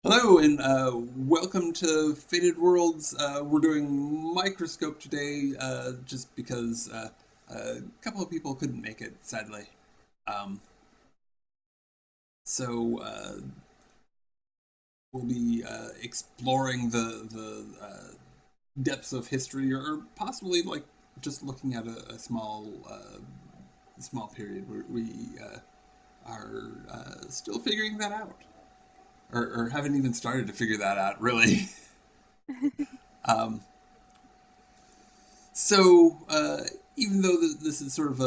Hello and welcome to Faded Worlds. We're doing Microscope today just because a couple of people couldn't make it, sadly. Um, so we'll be exploring the depths of history, or possibly like just looking at a small period where we are still figuring that out, or haven't even started to figure that out, really. Um, So, even though this is sort of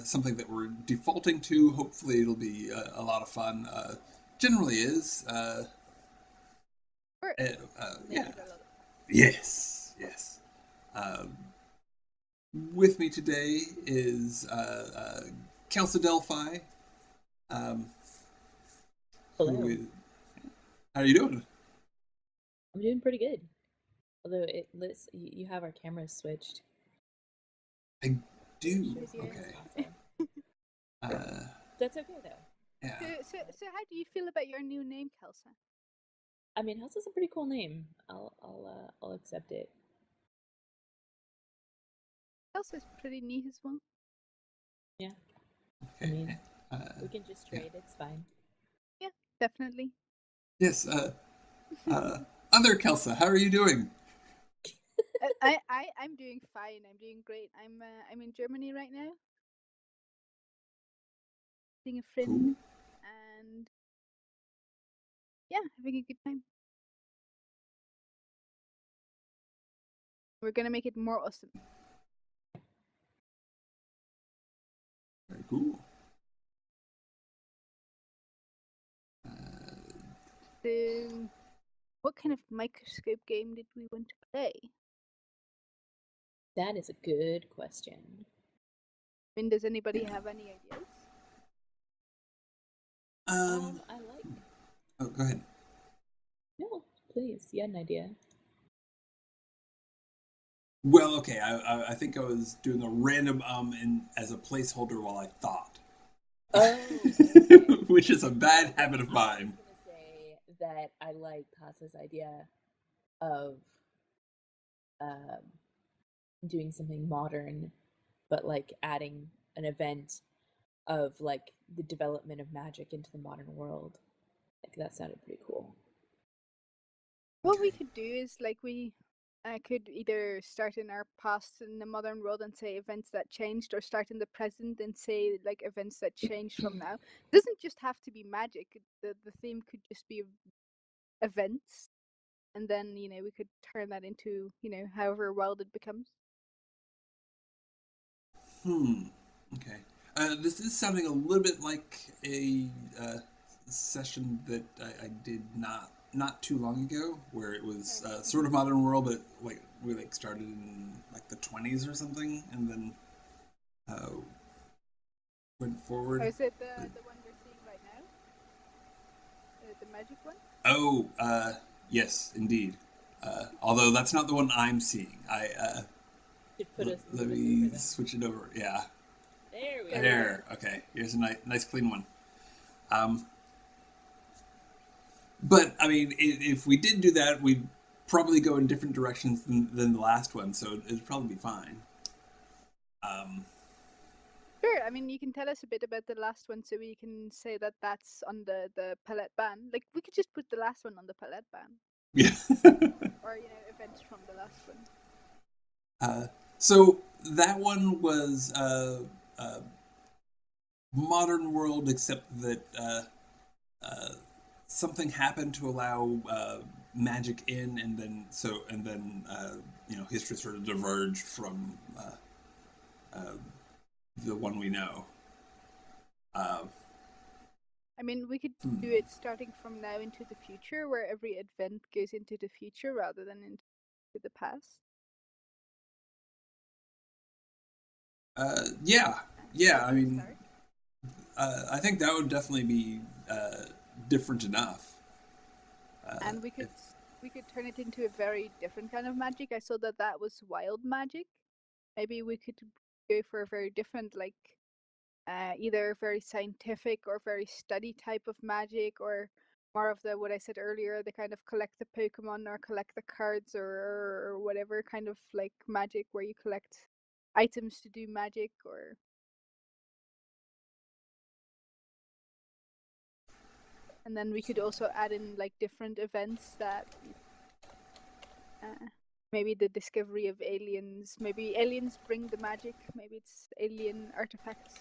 something that we're defaulting to, hopefully it'll be a lot of fun. Generally is. Sure. Make Yeah. it a lot of Yes. Yes. Um, with me today is Kelsa Delphi. Um, who Hello. is? How are you doing? I'm doing pretty good. Although you have our cameras switched. I It do. shows you as Okay. Tassa. Uh, That's okay though. yeah. So how do you feel about your new name, Kelsa? I mean, Hassa's a pretty cool name. I'll accept it. Kelsa's pretty neat as well. Yeah. I Okay. mean, Uh, we can just yeah. trade. It's fine. Yeah, definitely. Yes. Uh, other Kelsa, how are you doing? I'm doing fine. I'm doing great. I'm in Germany right now, seeing a Cool. friend, and yeah, having a good time. We're gonna make it more awesome. Very cool. Uh, So, what kind of microscope game did we want to play? That is a good question. I mean, does anybody have any ideas? I like. oh, go ahead. No, please. You had an idea. Well, okay. I think I was doing a random as a placeholder while I thought, Oh, okay. which is a bad No, habit of I was mine. gonna say that I like Tassa's idea of um, doing something modern, but like adding an event of like the development of magic into the modern world. Like that sounded pretty cool. What we Okay. could do is like we could either start in our past in the modern world and say events that changed, or start in the present and say like events that changed from now. It doesn't just have to be magic. The theme could just be events, and then we could turn that into however wild it becomes. Hmm. Okay. This is sounding a little bit like a session that I did not too long ago, where it was Mm-hmm. sort of modern world, but like we like started in like the 20s or something, and then uh, went Or forward. is it the But the one we're seeing right now, the magic one? oh, yes, indeed. Although that's not the one I'm seeing. Should Let move us over me then. switch it over. Yeah, There we There we are. go. there. Okay, here's a nice clean one. Um, but I mean, if we did do that, we'd probably go in different directions than the last one, so it'd probably be fine. Um, Sure. I mean, you can tell us a bit about the last one, so we can say that that's on the palette ban. Like, we could just put the last one on the palette ban, yeah. or events from the last one. uh, so that one was uh, modern world, except that uh, something happened to allow magic in, and then history sort of diverged from uh, the one we know. Uh, I mean, we could do hmm. it starting from now into the future, where every event goes into the future rather than into the past. Yeah, How yeah. do I you mean, start? I think that would definitely be different enough. And If we could turn it into a very different kind of magic. I saw that that was wild magic. Maybe we could go for a very different, like either very scientific or very study type of magic, or more of the what I said earlier, the kind of collect the Pokemon or collect the cards or whatever kind of like magic where you collect items to do magic or. And then we could also add in like different events that maybe the discovery of aliens, maybe aliens bring the magic, maybe it's alien artifacts.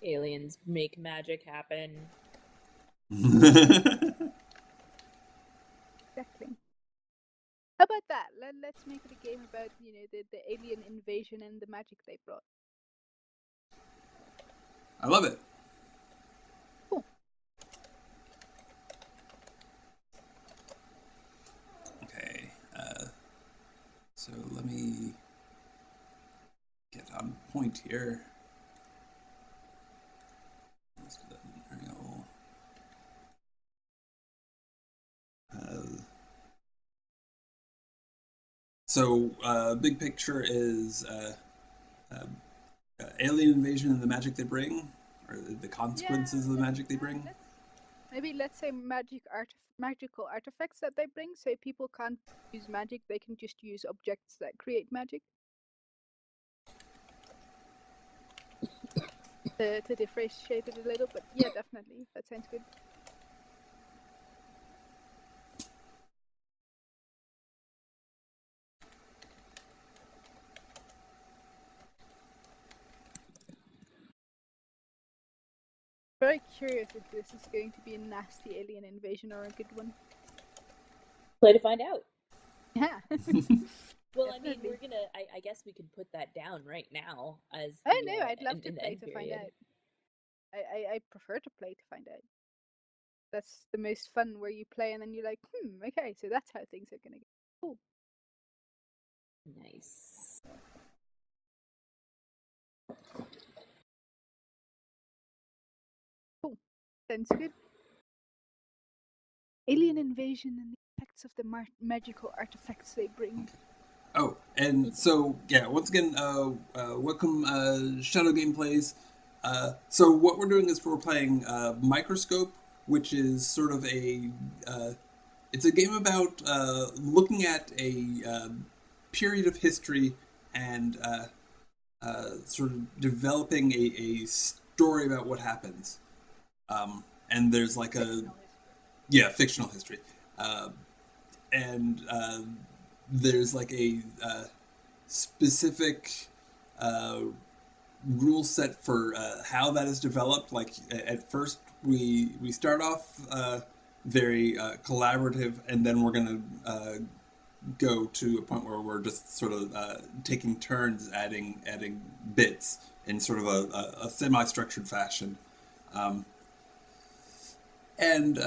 Aliens make magic happen. Exactly. How about that? Let's make it a game about, the alien invasion and the magic they brought. I love it. Cool. Okay. So let me get on point here. Let's do that. There we go. Big picture is alien invasion and the magic they bring, or the consequences of the magic they bring. Let's say magical artifacts that they bring. So if people can't use magic, they can just use objects that create magic. To differentiate it a little, but yeah, definitely. That sounds good. Very curious if this is going to be a nasty alien invasion or a good one. Play to find out. Yeah. Well, definitely. I mean, we're gonna. I guess we could put that down right now as. I know. I'd love to play to find out. I prefer to play to find out. That's the most fun, where you play and then you're like, okay, so that's how things are gonna go. Cool. Nice. Cool. Sounds good. Alien invasion and the effects of the magical artifacts they bring. Oh, and so yeah, once again, welcome Shadow Gameplays. So what we're doing is we're playing Microscope, which is sort of it's a game about looking at a period of history and sort of developing a story about what happens. And there's like fictional history. And there's like a specific rule set for how that is developed. Like at first, we start off very collaborative, and then we're going to go to a point where we're just sort of taking turns adding bits in sort of a semi-structured fashion. And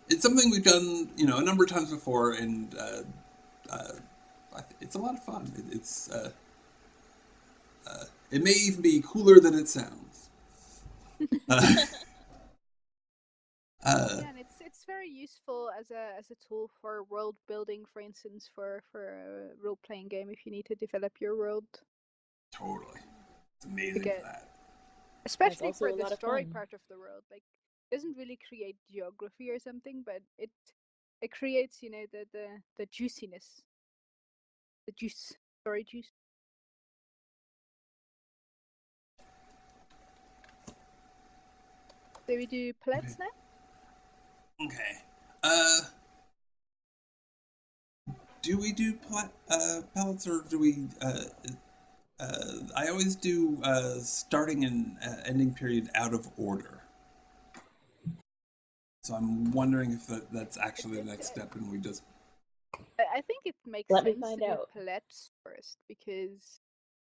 it's something we've done, a number of times before, and it's a lot of fun. It may even be cooler than it sounds. Yeah, and it's very useful as a tool for world building, for instance, for a role playing game if you need to develop your world. Totally, it's amazing for that. Especially for the story part of the world, like it doesn't really create geography or something, but it creates, the juiciness, the juice, story juice. So we do pellets now? Okay. Do we do pellets, or do we? I always do starting and ending period out of order. So I'm wondering if that's actually the next step, and we just. I think it makes sense to do pellets first, because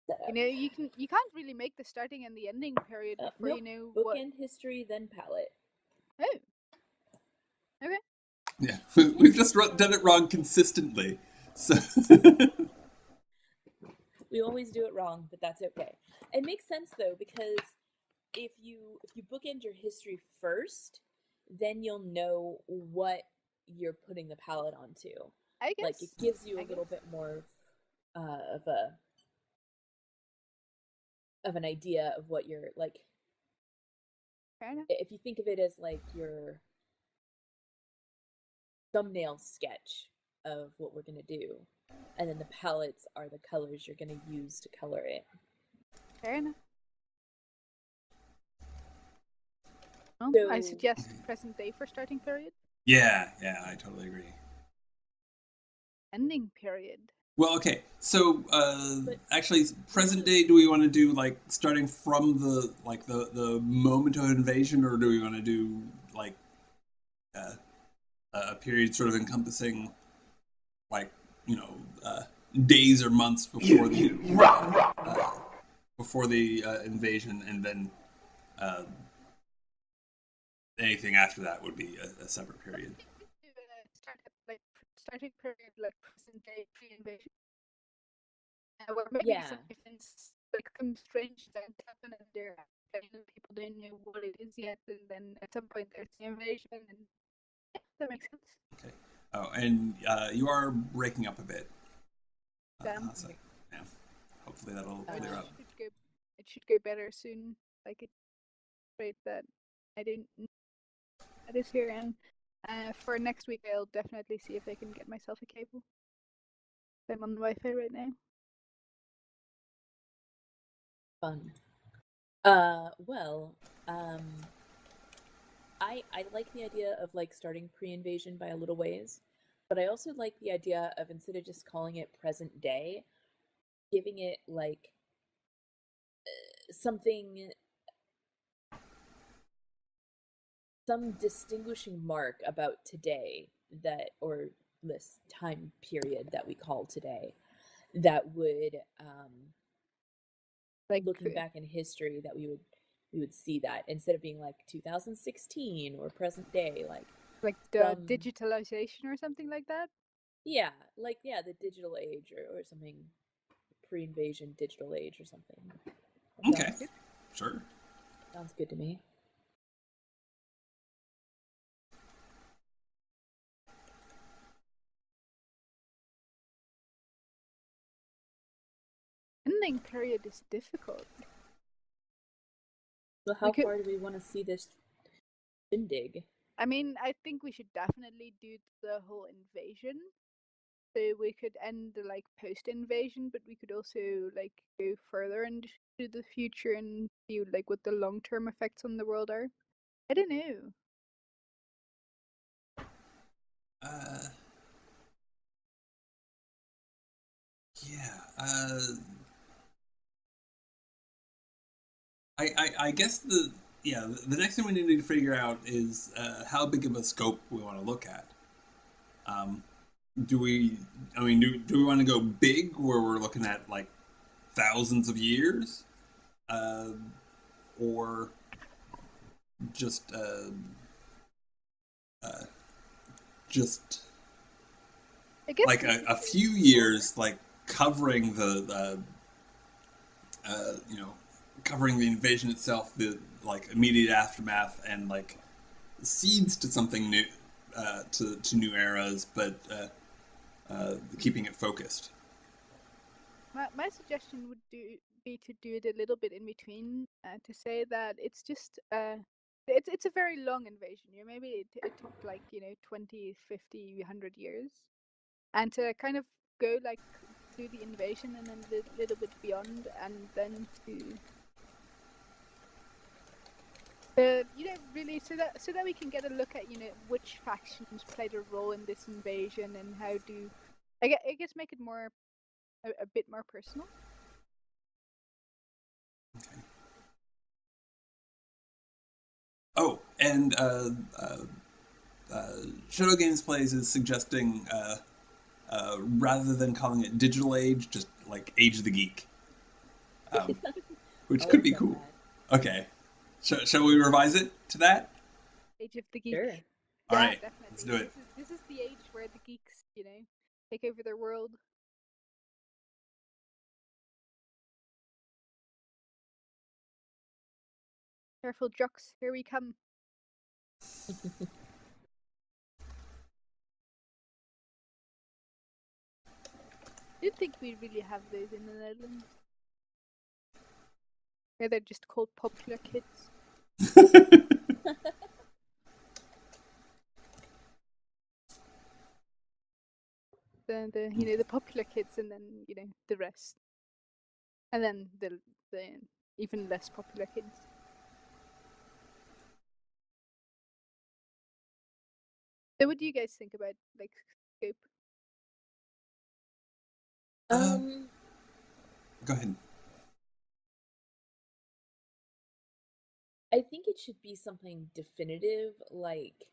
you can't really make the starting and the ending period before you know what. Bookend history, then palette. Oh. Okay. Yeah, we've just done it wrong consistently. So we always do it wrong, but that's okay. It makes sense though, because if you bookend your history first, then you'll know what you're putting the palette onto. I guess. Like it gives you a little bit more of an idea of what you're like. Fair enough. If you think of it as like your thumbnail sketch of what we're going to do, and then the palettes are the colors you're going to use to color it. Fair enough. Well, So, I suggest present day for starting period. Yeah, I totally agree. Ending period. Well, okay. So, But- actually, present day. Do we want to do like starting from the moment of invasion, or do we want to do like a period sort of encompassing like days or months before the invasion, and then anything after that would be a separate period. Starting period like present day pre-invasion. Where maybe some events, like some strange events happen and people don't know what it is yet, and then at some point there's the invasion, and yeah, that makes sense. Okay. Oh, and you are breaking up a bit. Damn. So, yeah. Hopefully that'll clear up. It should go better soon. Like it's great that I didn't. That is here, and for next week I'll definitely see if I can get myself a cable. I'm on the Wi-Fi right now. Fun. I like the idea of like starting pre-invasion by a little ways, but I also like the idea of, instead of just calling it present day, giving it like something, some distinguishing mark about today, that, or this time period that we call today, that would like looking back in history, that we would see that, instead of being like 2016 or present day, like the digitalization or something like that. Yeah, like the digital age, or something, pre-invasion digital age or something. Okay, sure. Sounds good to me. Ending period is difficult. So how far do we want to see this shindig? I mean, I think we should definitely do the whole invasion. So we could end the like post-invasion, but we could also like go further into the future and see like what the long-term effects on the world are. I don't know. Yeah. I guess the next thing we need to figure out is how big of a scope we want to look at. Do we? I mean, do we want to go big, where we're looking at like thousands of years, or just just like a few years, like covering covering the invasion itself, the like immediate aftermath, and like seeds to something new, to new eras, but keeping it focused. My suggestion would be to do it a little bit in between, to say that it's just it's a very long invasion. Maybe it took like 20, 50, 100 years, and to kind of go like do the invasion and then a little bit beyond, and then to really so that we can get a look at which factions played a role in this invasion, and how do I guess make it more a bit more personal. Okay. Oh, and Shadow Games Plays is suggesting, rather than calling it Digital Age, just like Age of the Geek, which could be cool. That. Okay, shall we revise it to that? Age of the Geek. Sure. All right, definitely. Let's do it. This is the age where the geeks, take over their world. Careful, jocks. Here we come. I didn't think we really have those in the Netherlands. Yeah, they're just called popular kids. the popular kids, and then the rest, and then the even less popular kids. So, what do you guys think about like scope? Go ahead. I think it should be something definitive, like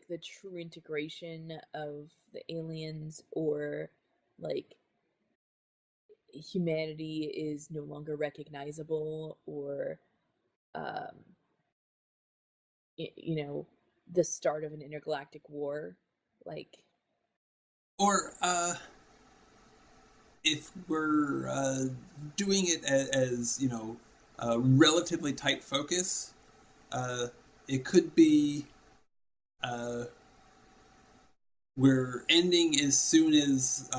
the true integration of the aliens, or like humanity is no longer recognizable, or the start of an intergalactic war, like, or if we're doing it as relatively tight focus, it could be we're ending as soon as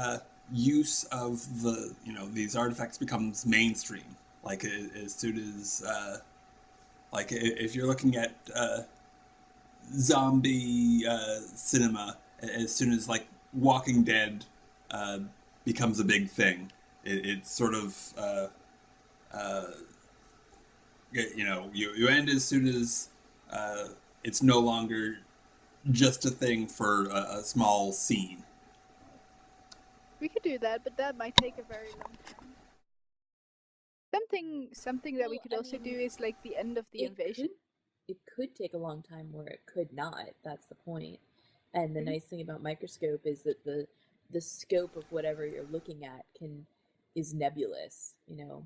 use of these artifacts becomes mainstream. Like as soon as like if you're looking at zombie cinema, as soon as like Walking Dead becomes a big thing, it's sort of you end as soon as it's no longer just a thing for a small scene. We could do that, but that might take a very long time. Something that we could also do is like the end of the invasion. It could take a long time, where it could not. That's the point. And the nice thing about Microscope is that the scope of whatever you're looking at is nebulous,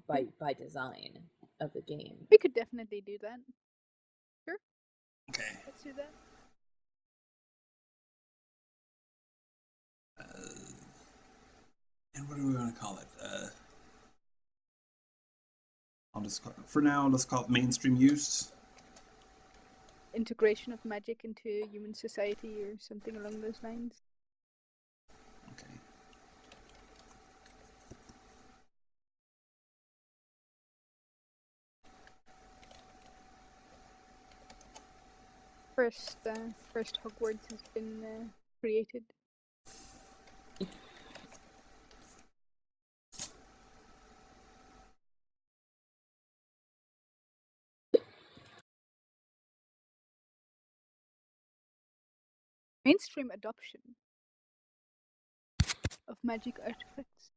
by design of the game. We could definitely do that. Sure. Okay. Let's do that. And what do we want to call it? For now, let's call it mainstream use. Integration of magic into human society, or something along those lines. Okay. First Hogwarts has been created. Mainstream adoption of magic artifacts.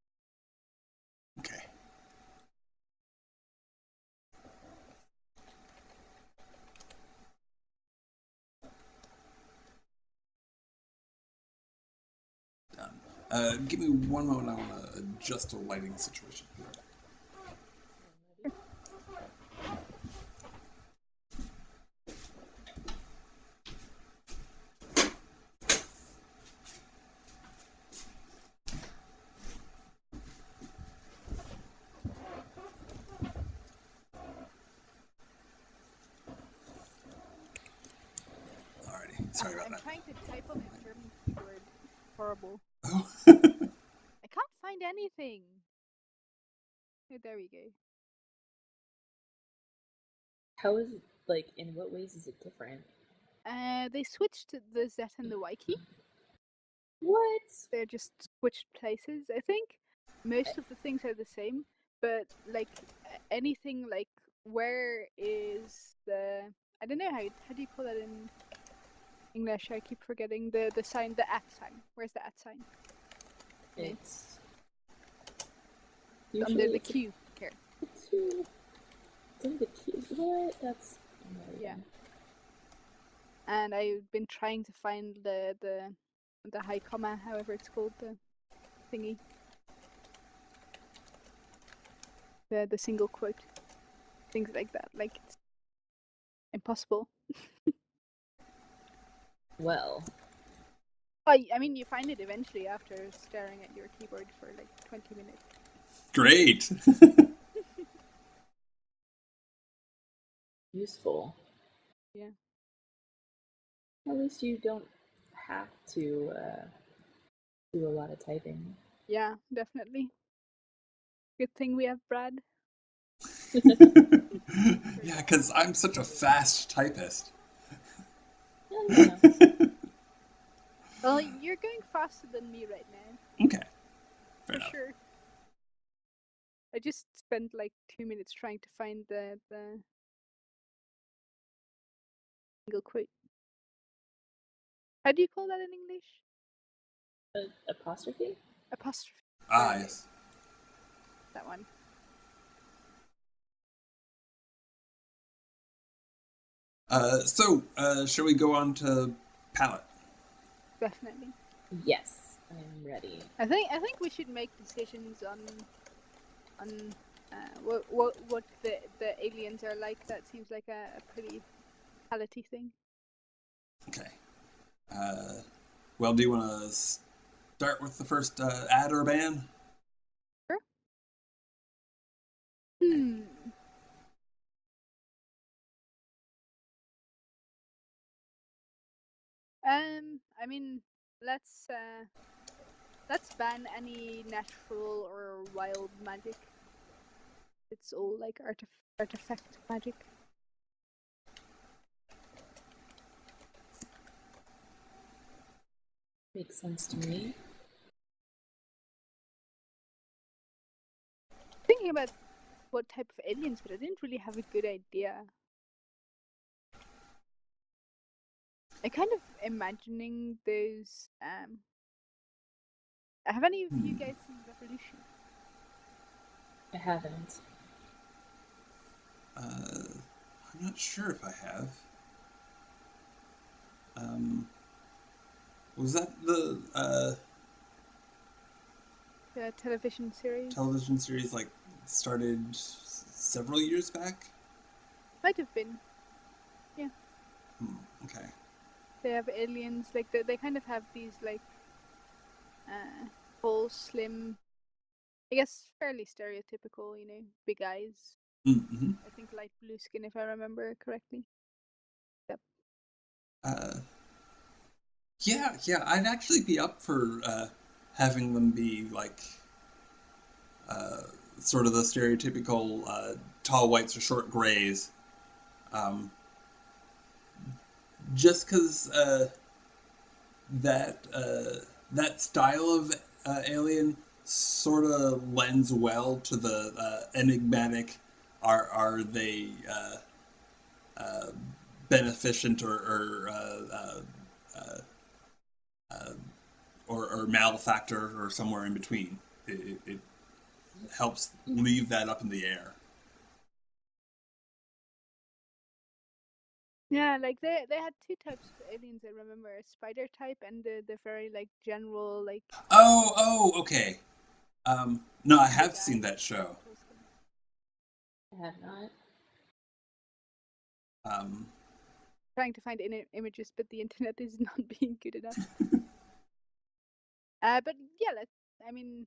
Okay. Done. Give me one moment. I want to adjust a lighting situation. Sorry about I'm that. trying to type on a German keyboard. Horrible. Oh. I can't find anything. Oh, there we go. How is it, like, in what ways is it different? They switched the Z and the Y key. What? They're just switched places, I think. Most of the things are the same, but like anything like where is the, I don't know how do you call that in English? I keep forgetting the sign, the @ sign. Where's the @ sign? It's under the Q here. It's under the Q. What? That's yeah. And I've been trying to find the high comma, however it's called, the thingy. The single quote. Things like that. Like, it's impossible. Well. I mean, you find it eventually after staring at your keyboard for like 20 minutes. Great! Useful. Yeah. At least you don't have to do a lot of typing. Yeah, definitely. Good thing we have Brad. Yeah, because I'm such a fast typist. Yeah. Well, you're going faster than me right now. Okay. Fair For enough. sure. I just spent like 2 minutes trying to find the single quote. How do you call that in English? Apostrophe? Apostrophe. Ah, Okay. yes. That one. So, shall we go on to palette? Definitely. Yes, I'm ready. I think we should make decisions on what the aliens are like. That seems like a pretty palette-y thing. Okay. Well, do you want to start with the first add or ban? Sure. I mean, let's ban any natural or wild magic. It's all like artifact magic. Makes sense to me. Thinking about what type of aliens, but I didn't really have a good idea. I kind of imagining those. Have any of you guys seen Revolution? I haven't. I'm not sure if I have. Was that The television series? television series like started several years back? Might have been. Yeah. Okay. They have aliens, like they kind of have these like tall, slim, I guess fairly stereotypical, big eyes. Mm-hmm. I think light blue skin, if I remember correctly. Yep. Yeah, I'd actually be up for having them be like sort of the stereotypical tall whites or short grays. Um, just because that style of alien sort of lends well to the enigmatic. Are they beneficent or malefactor or somewhere in between? It helps leave that up in the air. Yeah, like they had two types of aliens. I remember a spider type and the very like general like Okay. No, I big have seen eyes, that show. tall skin. I have not. Um, Trying to find images, but the internet is not being good enough. But yeah, I mean,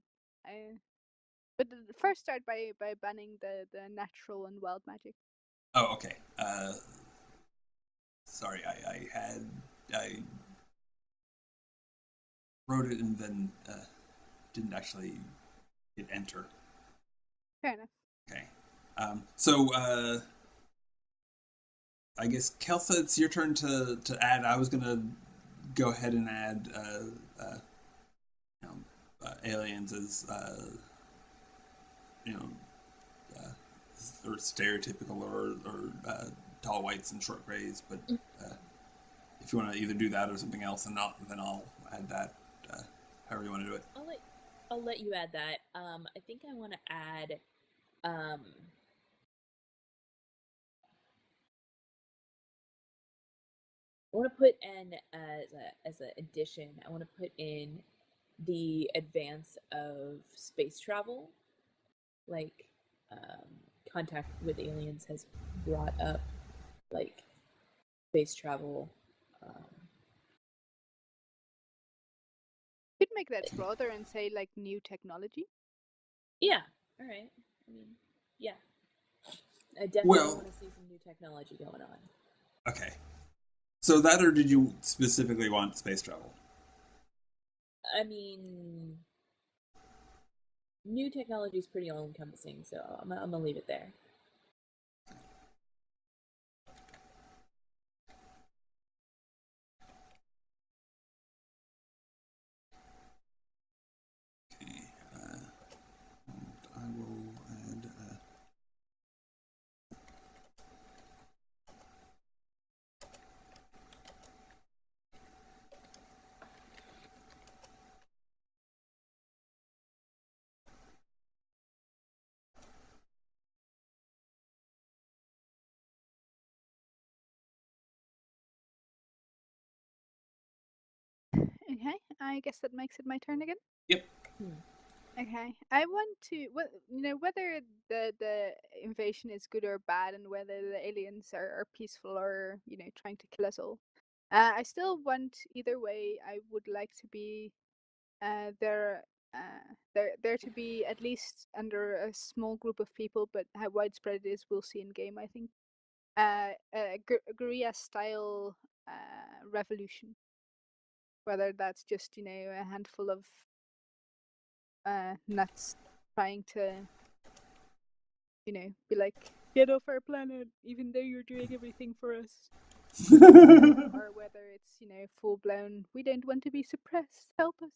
but first start by banning the natural and wild magic. oh, okay. Sorry, I wrote it and then didn't actually hit enter. Fair enough. Okay. So I guess Kelsa, it's your turn to add. I was gonna go ahead and add you know, aliens as you know or stereotypical or tall whites and short grays. But if you want to either do that or something else, and then I'll add that. However you want to do it. I'll let you add that. I think I want to add. Um, I want to put in as an addition. I want to put in the advance of space travel, like um, contact with aliens has brought up like space travel. Um, Could make that broader and say like new technology. yeah, all right. I mean, yeah, I definitely Well, want to see some new technology going on. okay. So that, or did you specifically want space travel? I mean, new technology is pretty all encompassing, so I'm gonna leave it there. Okay, I guess that makes it my turn again. Yep. Okay, I want to, whether the invasion is good or bad, and whether the aliens are peaceful or trying to kill us all. I still want either way. I would like to be there. There to be at least under a small group of people, but how widespread it is, we'll see in game. I think a guerrilla style revolution, whether that's just a handful of nuts trying to be like, get off our planet, even though you're doing everything for us. Or whether it's full blown, we don't want to be suppressed, help us.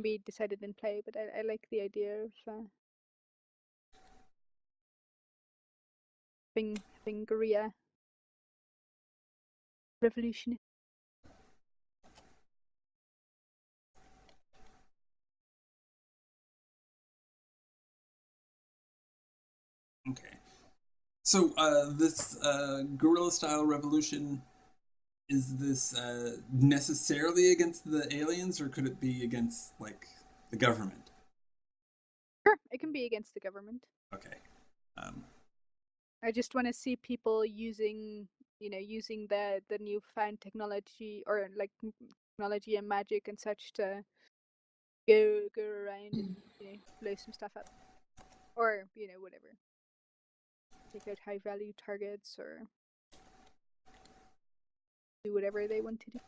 Be decided in play, but I like the idea of having guerrilla revolution. Okay. So this guerrilla style revolution, is this necessarily against the aliens, or could it be against like the government? Sure, it can be against the government. Okay. I just want to see people using the newfound technology, or like technology and magic and such, to go around and blow some stuff up, or whatever, take out high value targets or do whatever they want to do.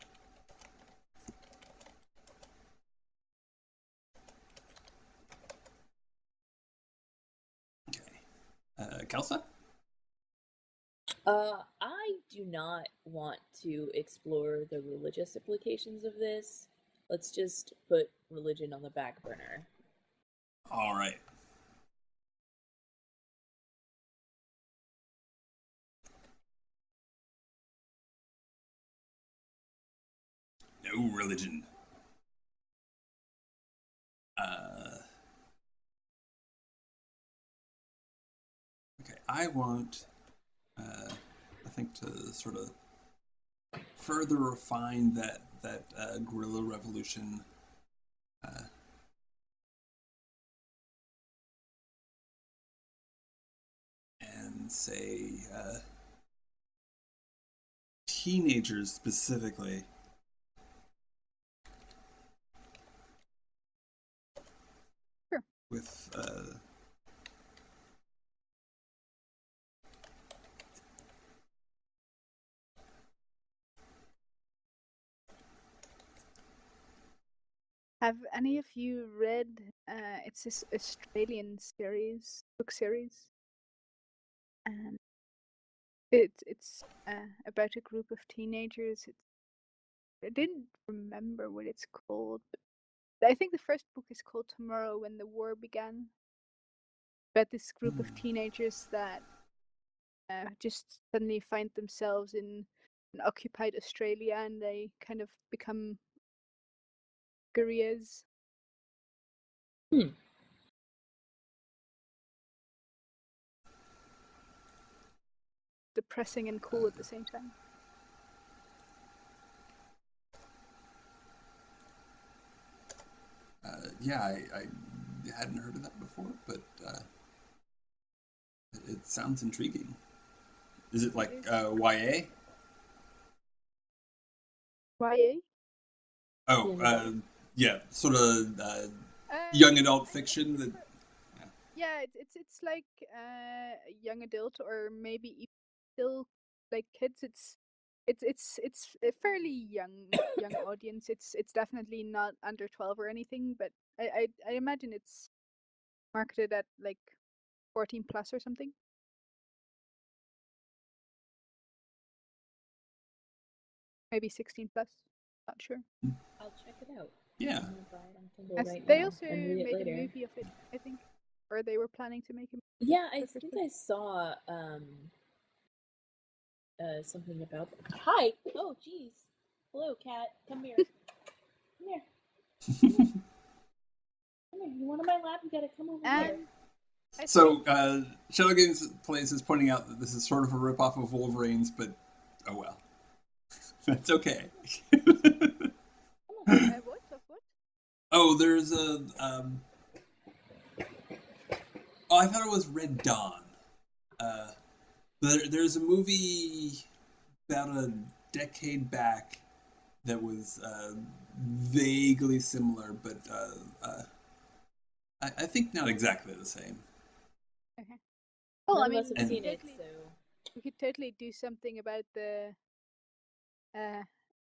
Okay. Kelsa? I do not want to explore the religious implications of this. Let's just put religion on the back burner. All right. No religion. Okay, I want, I think, to sort of further refine that guerrilla revolution. And say teenagers specifically. Sure. With Have any of you read it's this Australian book series, and it's about a group of teenagers. I didn't remember what it's called, but I think the first book is called Tomorrow When the War Began. About this group of teenagers that just suddenly find themselves in an occupied Australia, and they kind of become guerrillas. Depressing and cool at the same time. Yeah, I hadn't heard of that before, but it sounds intriguing. Is it like YA? YA? Oh, yeah, sort of young adult fiction. That yeah, it's like young adult, or maybe even still like kids. It's a fairly young audience. It's definitely not under 12 or anything, but I imagine it's marketed at like 14 plus or something. Maybe 16 plus. Not sure. I'll check it out. Yeah. I'm gonna buy it on Kindle right They now also and read it made later. a movie of it, I think, or they were planning to make a movie. Yeah, I think I saw something about that. Hi. Oh, jeez. Hello, cat. Come here. Come here. Come here. Come here. You want on my lap? You gotta come over here. So, Shadow Games Plays is pointing out that this is sort of a ripoff of Wolverine's, but oh well. That's okay. What? Of what? Oh, there's a. Oh, I thought it was Red Dawn. Uh, there's a movie about a decade back that was vaguely similar, but I think not exactly the same. Okay. Well, None I of mean, us have And- seen it, so we could totally do something about the.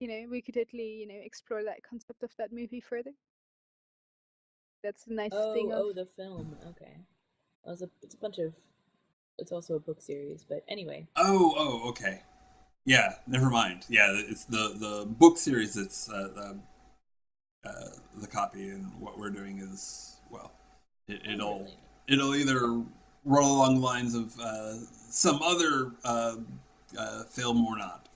We could totally, explore that concept of that movie further. That's the nice thing of. oh, the film. Okay, it's a bunch of. It's also a book series, but anyway. Okay. Yeah, never mind. Yeah, it's the book series that's the copy, and what we're doing is, well, it'll either roll along the lines of some other film or not.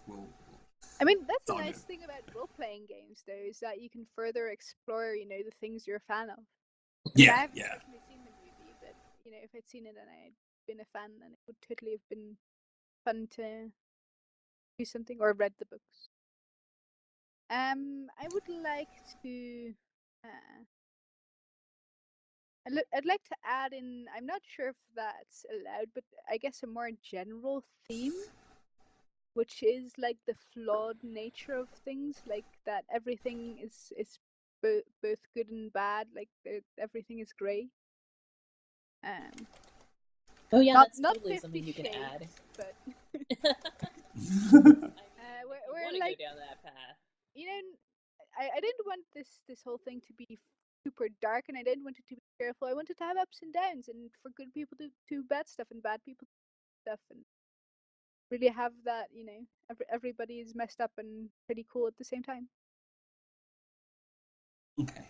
I mean, that's It's the all nice good. thing about role-playing games, though, is that you can further explore, the things you're a fan of. I mean, I Yeah, haven't yeah. personally seen the movie, but if I'd seen it and I'd been a fan, then it would totally have been fun to do something or read the books. I would like to. I'd like to add in. I'm not sure if that's allowed, but I guess a more general theme, which is like the flawed nature of things, like that everything is both good and bad, like everything is gray. Oh yeah, not that's not totally 50 something you can Shades, add. but I mean, we're if you want to like, go down that path. I didn't want this whole thing to be super dark, and I didn't want it to be cheerful. I wanted to have ups and downs, and for good people to do bad stuff, and bad people to do stuff, and really have that, everybody is messed up and pretty cool at the same time. Okay.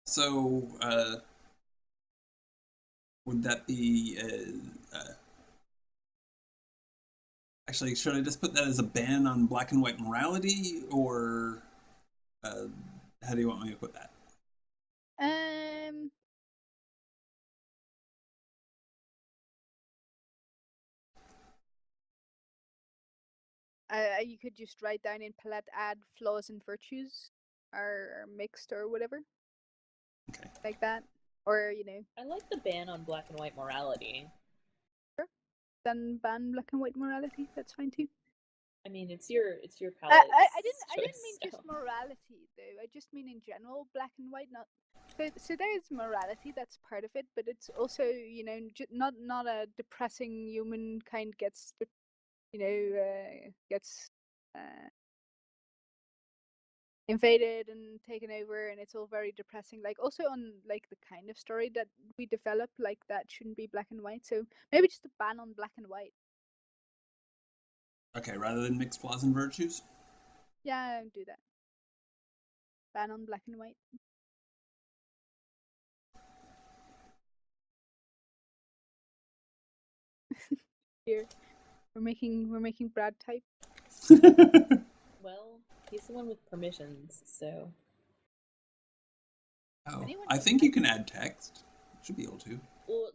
So, would that be? Actually, should I just put that as a ban on black and white morality, or how do you want me to put that? Um, you could just write down in palette, add flaws and virtues are mixed or whatever. Okay. Like that, or I like the ban on black and white morality. sure. Then ban black and white morality. That's fine too. I mean, it's your palette. I didn't mean just morality though. I just mean in general black and white. Not so there's morality, that's part of it, but it's also not a depressing humankind gets gets invaded and taken over, and it's all very depressing. Like also on like the kind of story that we develop, like that shouldn't be black and white. So maybe just a ban on black and white. Okay, rather than mixed flaws and virtues. Yeah, do that. Ban on black and white. Here, we're making Brad type. Well, he's the one with permissions, so. Oh, Anyone I can think you type. can add text. Should be able to. Well,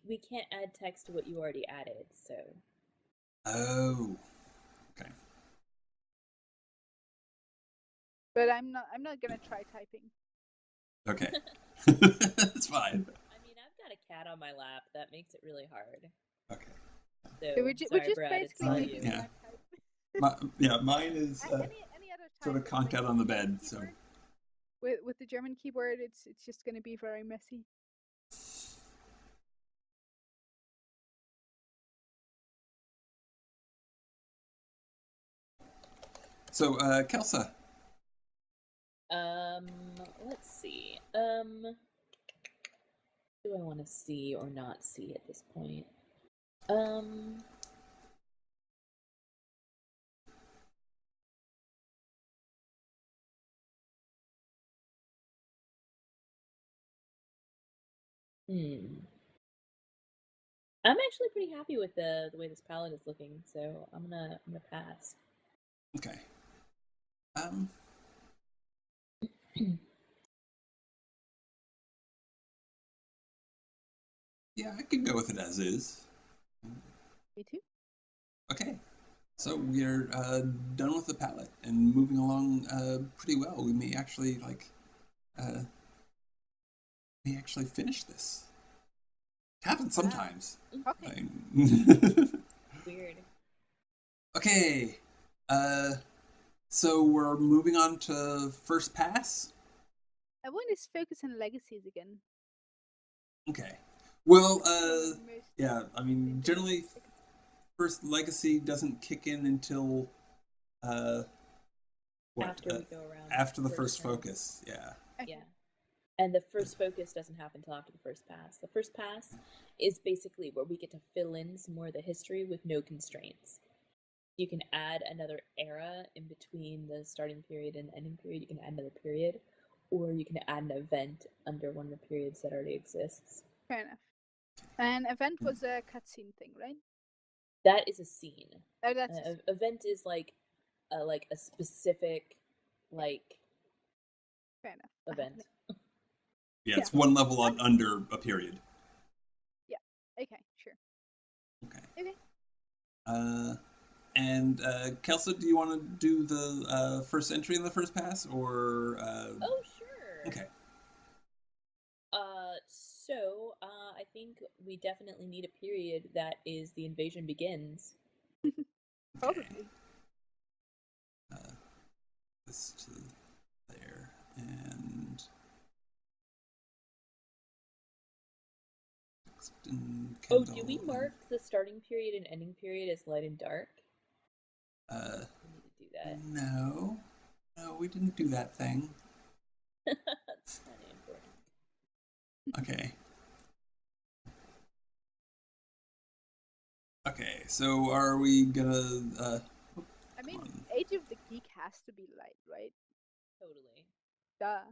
we can't add text to what you already added, so. Oh, okay. But I'm not gonna try typing. Okay, that's fine. I mean, I've got a cat on my lap. That makes it really hard. Okay. So, So we're sorry, just Brad, basically it's all making you. Yeah. Brad type. Mine is Any other type sort of with, conked like, out on the German bed. So keyboard? With the German keyboard, it's just gonna be very messy. Kelsa. Let's see. Do I want to see or not see at this point? I'm actually pretty happy with the way this palette is looking, so I'm gonna pass. Okay. Yeah, I could go with it as is. Me too. Okay. So we're done with the palette and moving along pretty well. We uh, may actually finish this. It happens Wow. sometimes. Okay. Weird. Okay. Uh, so we're moving on to first pass. I want to focus on legacies again. Okay. Well, That's the most yeah. I mean, interesting generally, legacy. first legacy doesn't kick in until uh, what? After we go around After the first first turn. focus. Yeah. Okay. Yeah. And the first focus doesn't happen until after the first pass. The first pass is basically where we get to fill in some more of the history with no constraints. You can add another era in between the starting period and the ending period. You can add another period, or you can add an event under one of the periods that already exists. Fair enough. An event was a cutscene thing, right? That is a scene. Oh, that's a scene. Event is like a specific like Fair enough. event. Yeah, Yeah. it's one level under a period. Yeah. Okay. Sure. Okay. Okay. And Kelsa, do you want to do the first entry in the first pass, or? Oh sure. Okay. I think we definitely need a period that is the invasion begins. Probably. This to there and. Oh, do we mark the starting period and ending period as light and dark? We need to do that. No, we didn't do that thing. That's kind of important. Okay. Okay, so are we gonna? I mean, Age of the Geek has to be light, right? Totally. Duh.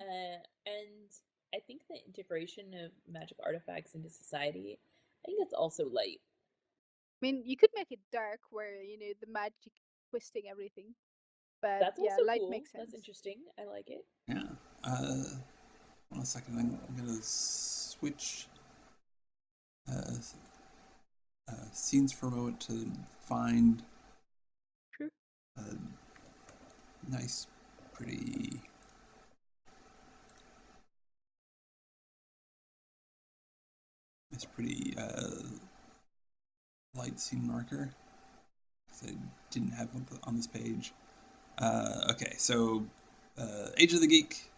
And I think the integration of magic artifacts into society, I think that's also light. I mean, you could make it dark, where the magic twisting everything. But That's yeah, also light cool. makes sense. That's interesting. I like it. Yeah. One second. I'm gonna switch scenes for a moment to find True. a nice, pretty. It's pretty light scene marker. I didn't have on this page. Okay, so Age of the Geek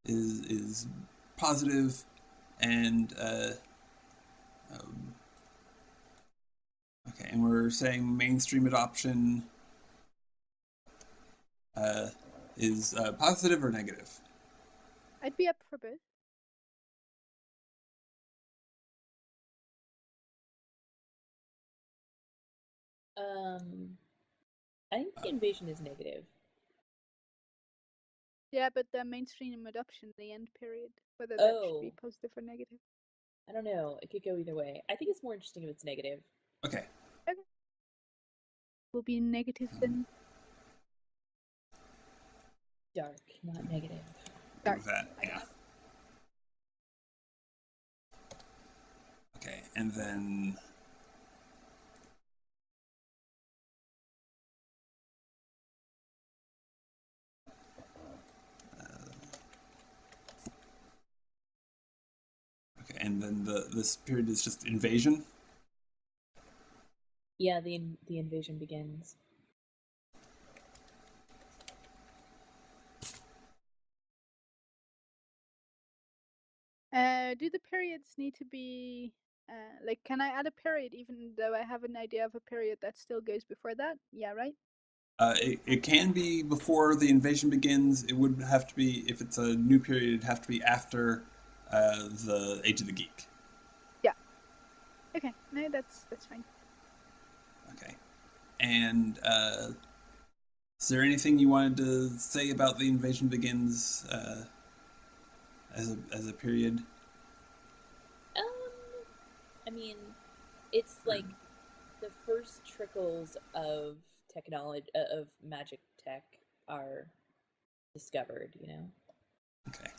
is positive, and okay, and we're saying mainstream adoption is positive or negative. I'd be up for both. I think the invasion is negative. Yeah, but the mainstream adoption, the end period, whether that should be positive or negative. I don't know. It could go either way. I think it's more interesting if it's negative. Okay. Okay. Will be negative then. Dark, not negative. Good with that. Yeah. Okay, and then. Okay, and then this period is just invasion. Yeah, the invasion begins. Do the periods need to be like? Can I add a period even though I have an idea of a period that still goes before that? Yeah, right. It can be before the invasion begins. It would have to be, if it's a new period, it'd have to be after the Age of the Geek. Yeah. Okay. No, that's fine. Okay. And is there anything you wanted to say about the invasion begins as a period? I mean, it's like the first trickles of technology of magic tech are discovered. Okay.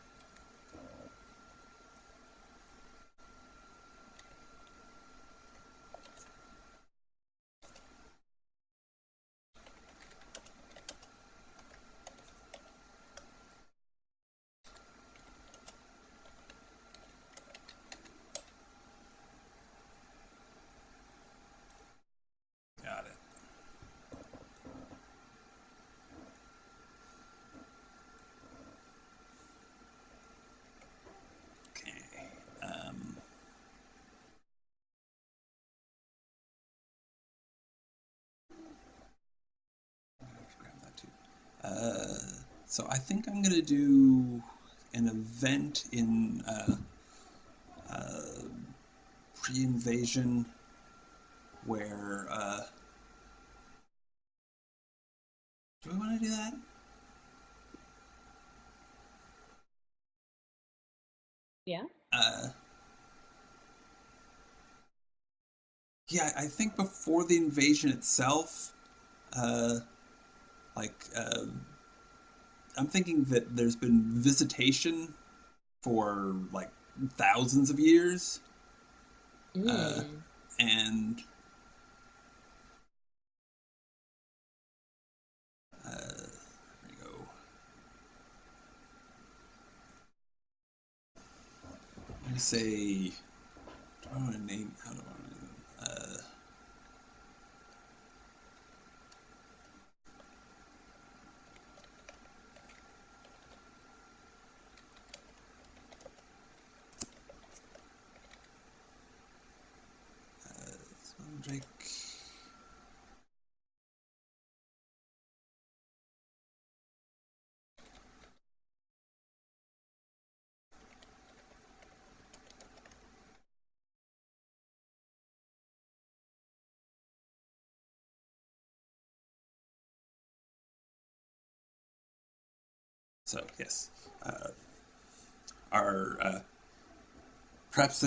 Uh, so I think I'm gonna do an event in uh, pre-invasion where do we want to do that? Yeah. Uh, yeah, I think before the invasion itself, uh, like I'm thinking that there's been visitation for like thousands of years, uh, Mm. and there we go. I'm gonna say, do I want to name? How do I want to name them? Drake. So yes, uh, our perhaps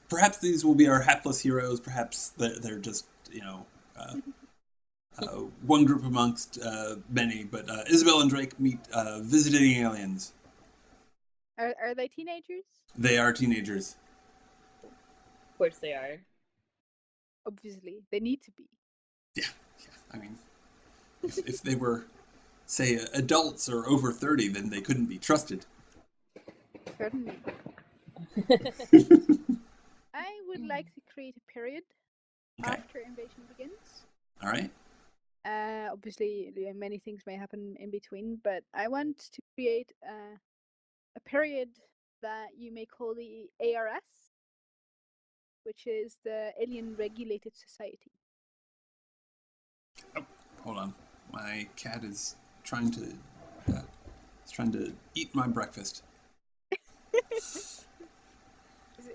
perhaps these will be our hapless heroes. Perhaps they're just uh, one group amongst many. But Isabel and Drake meet visiting aliens. Are they teenagers? They are teenagers. Of course they are. Obviously, they need to be. Yeah, yeah. I mean, if they were, say, adults or over 30, then they couldn't be trusted. Certainly. I would like to create a period Okay. after invasion begins. All right. Obviously, many things may happen in between, but I want to create a period that you may call the ARS, which is the Alien Regulated Society. Oh, hold on. My cat is trying to eat my breakfast.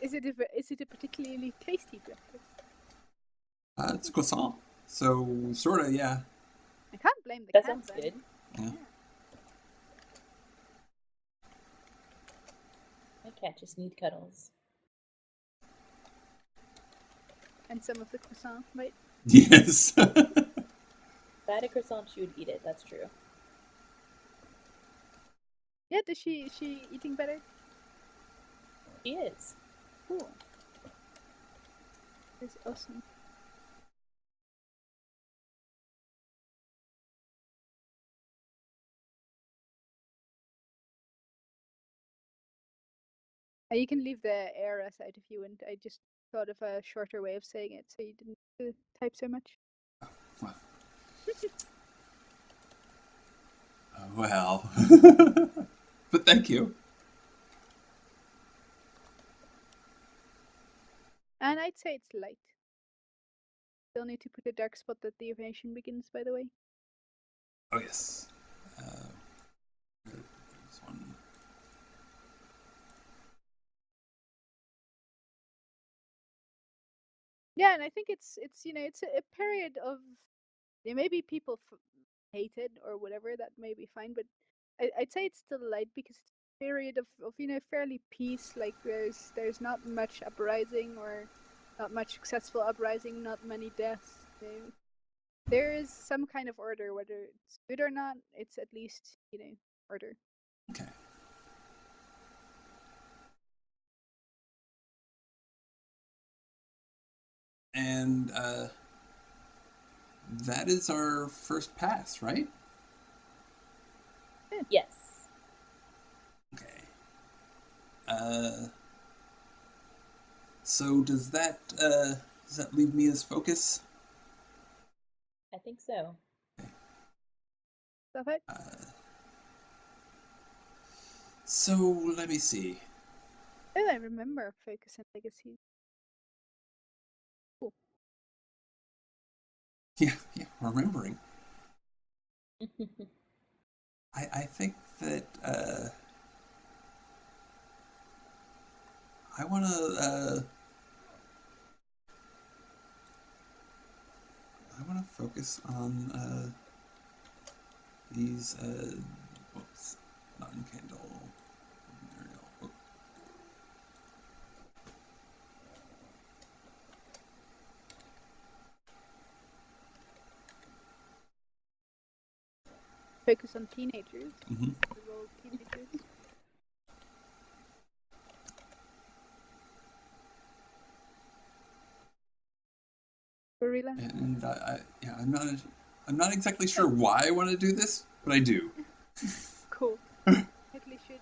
Is it a particularly tasty breakfast? It's croissant. So sorta, yeah. I can't blame the That cat sounds then. good. Yeah. My cat just need cuddles. And some of the croissant, right? Yes. If I had a croissant, she would eat it. That's true. Yeah, is she eating better? She is. Cool. That's awesome. You can leave the ARS out if you want. I just thought of a shorter way of saying it so you didn't type so much. Well. But thank you. And I'd say it's light. Still need to put a dark spot that the invasion begins, by the way. Oh, yes. This one. Yeah, and I think it's it's a period of maybe people hate it or whatever, that may be fine, but I'd say it's still light because it's a period of fairly peace. Like there's not much uprising or not much successful uprising, not many deaths. There is some kind of order, whether it's good or not. It's at least order. Okay. And that is our first pass, right? Yeah. Yes. Okay. So does that leave me as focus? I think so. Stuff it. So let me see. Oh, I remember focus and legacy. Cool. Yeah, remembering. I think that I want to focus on these. Whoops, non-candle. Oh, Focus on teenagers. mhm. Rural teenagers. For real? And yeah, I'm not exactly sure why I want to do this, but I do. Cool. Totally should.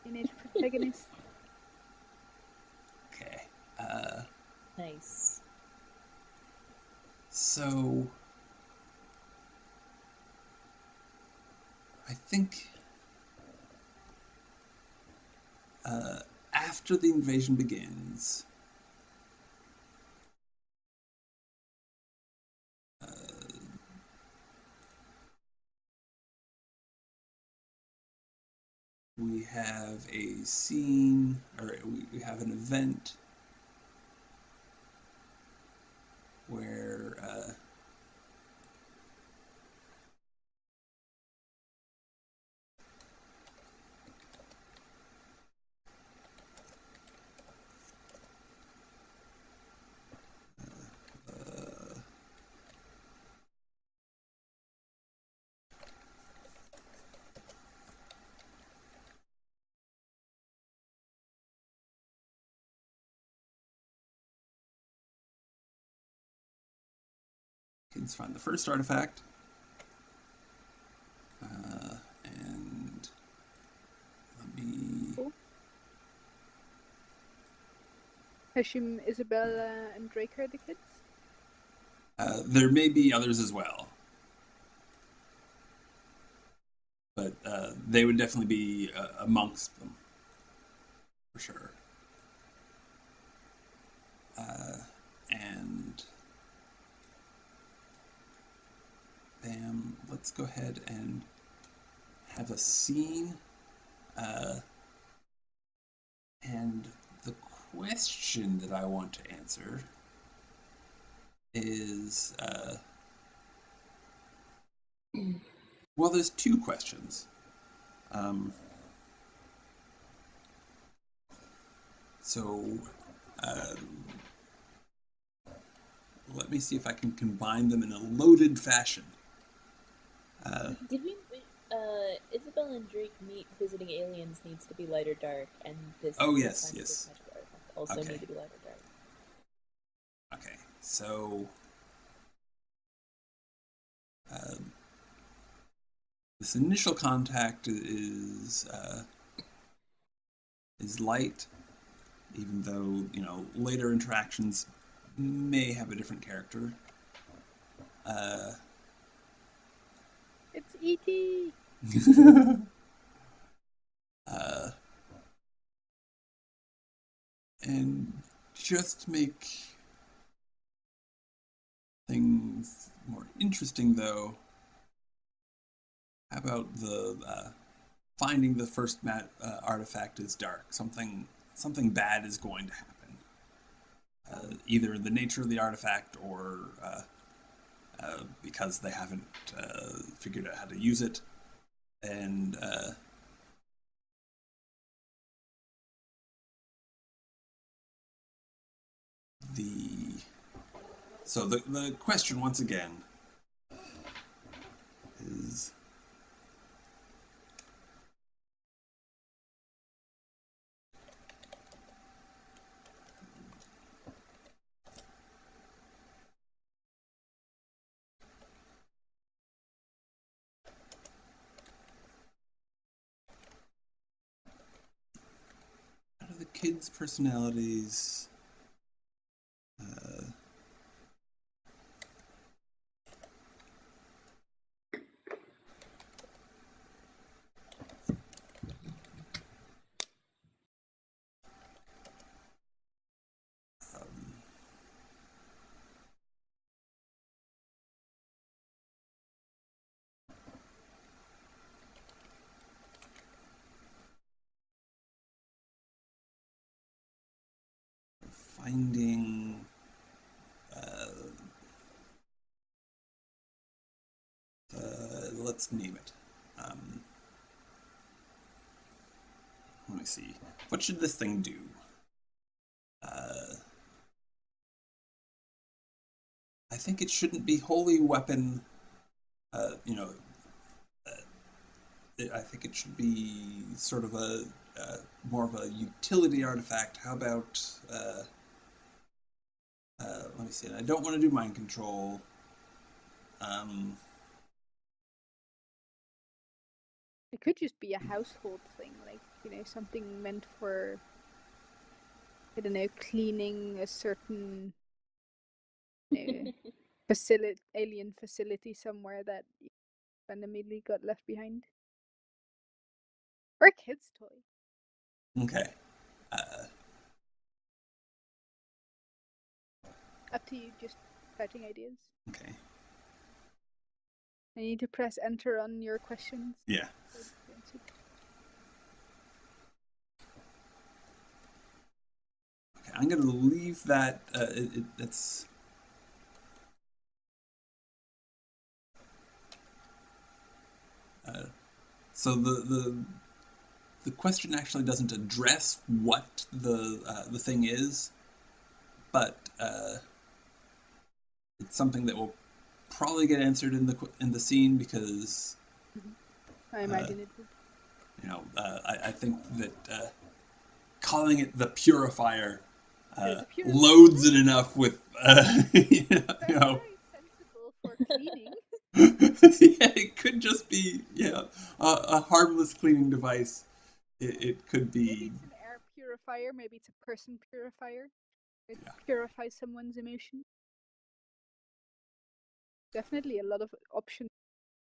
Teenage protagonist. Okay. Nice. So I think after the invasion begins, we have a scene, or we have an event where kids find the first artifact, and let me. Cool. I assume Isabella and Drake are the kids? There may be others as well, but they would definitely be amongst them for sure. And bam, let's go ahead and have a scene. And the question that I want to answer is well, there's two questions. Um, so let me see if I can combine them in a loaded fashion. Did we? Isabel and Drake meet visiting aliens needs to be light or dark, and this. Oh, this yes, science yes. this magical artifact also Okay. need to be light or dark. Okay, so this initial contact is light, even though later interactions may have a different character. It's E.T. And just to make things more interesting, though, how about the finding the first artifact is dark? Something bad is going to happen. Either the nature of the artifact or because they haven't figured out how to use it. And the so the question once again is how do the kids' personalities finding. Let's name it. Let me see. What should this thing do? I think it shouldn't be holy weapon. You know, I think it should be sort of a more of a utility artifact. How about? Let me see. I don't want to do mind control. It could just be a household thing, like, something meant for, I don't know, cleaning a certain alien facility somewhere that randomly got left behind. Or a kid's toy. Okay. Up to you, just starting ideas. Okay. I need to press enter on your questions. Yeah. Okay, I'm going to leave that. It's. So the question actually doesn't address what the thing is, but it's something that will probably get answered in the scene because I imagine it would. I think that calling it the purifier loads it enough with Very sensible for cleaning. Yeah, it could just be a harmless cleaning device. It could be. Maybe it's an air purifier. Maybe it's a person purifier. It purifies someone's emotion. Definitely a lot of options.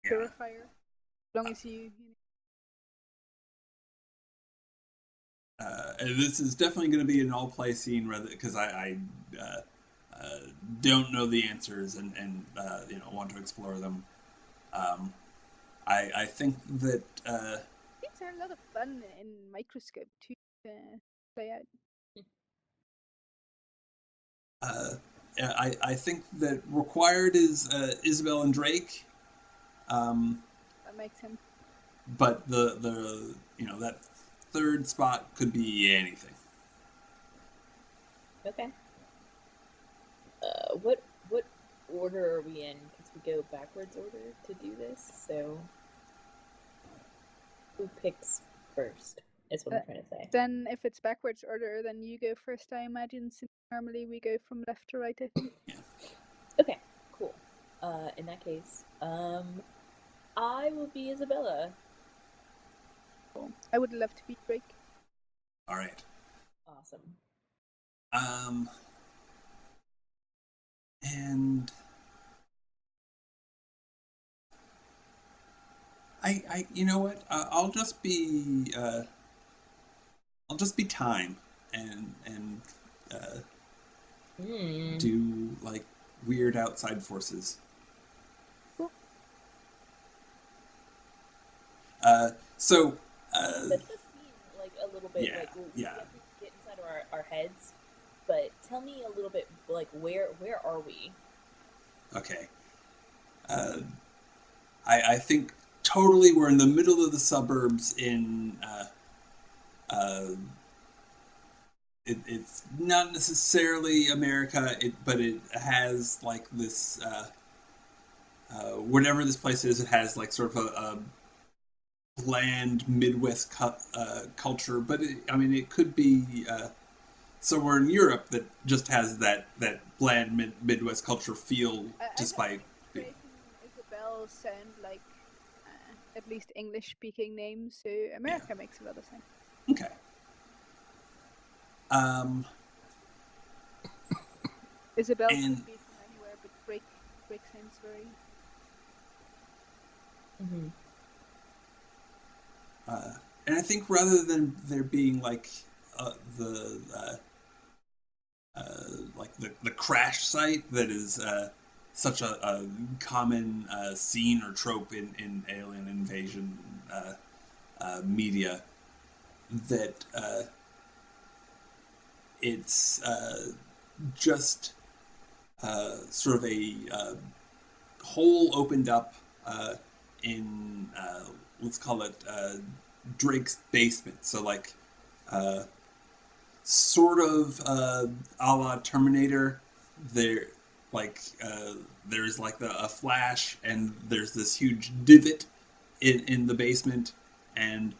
Purifier, as long as you. This is definitely going to be an all-play scene, rather because I don't know the answers and want to explore them. I think that things are a lot of fun in Microscope to play out. I think that required is Isabel and Drake. That makes sense. But the that third spot could be anything. Okay. What order are we in? Because we go backwards order to do this. So who picks first? Is what I'm trying to say. Then, if it's backwards order, then you go first. I imagine. Since normally we go from left to right. I think. Yeah. Okay. Cool. In that case, I will be Isabella. Cool. I would love to be Drake. All right. Awesome. And I you know what? I'll just be time and do like weird outside forces. Cool. So. That does seem like a little bit like we get inside our heads, but tell me a little bit like where are we? Okay. I think totally we're in the middle of the suburbs in it's not necessarily America, but it has like this whatever this place is, it has like sort of a bland Midwest culture, but it could be somewhere in Europe that just has that bland Midwest culture feel, despite. Drake and Isabel sound like at least English-speaking names, so America makes a lot of sense. Okay. Isabel could be from anywhere, but Drake sounds very. And I think rather than there being like the crash site that is such a common scene or trope in alien invasion media, that it's just sort of a hole opened up in let's call it Drake's basement. So like sort of a la Terminator. There, like there's like a flash, and there's this huge divot in the basement, and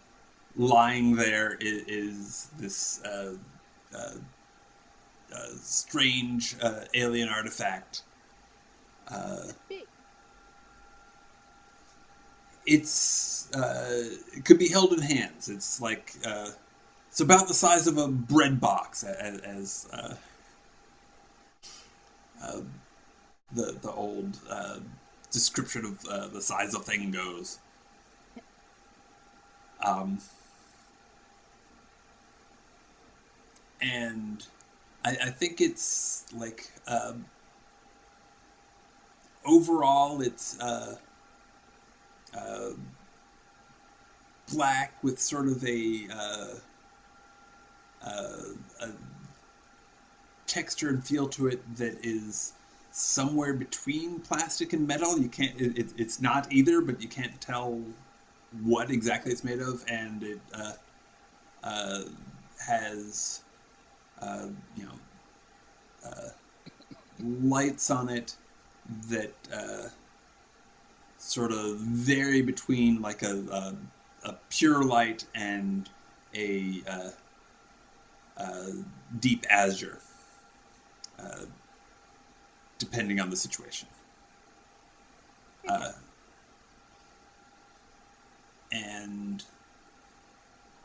lying there is this uh, strange alien artifact. It's big. It could be held in hands. It's like it's about the size of a bread box, as uh, the old description of the size of thing goes. Um, and I think it's like overall it's uh, black with sort of a texture and feel to it that is somewhere between plastic and metal. You can't. It's not either, but you can't tell what exactly it's made of, and it uh, has uh, you know lights on it that sort of vary between like a pure light and a uh, deep azure, uh, depending on the situation. Uh, and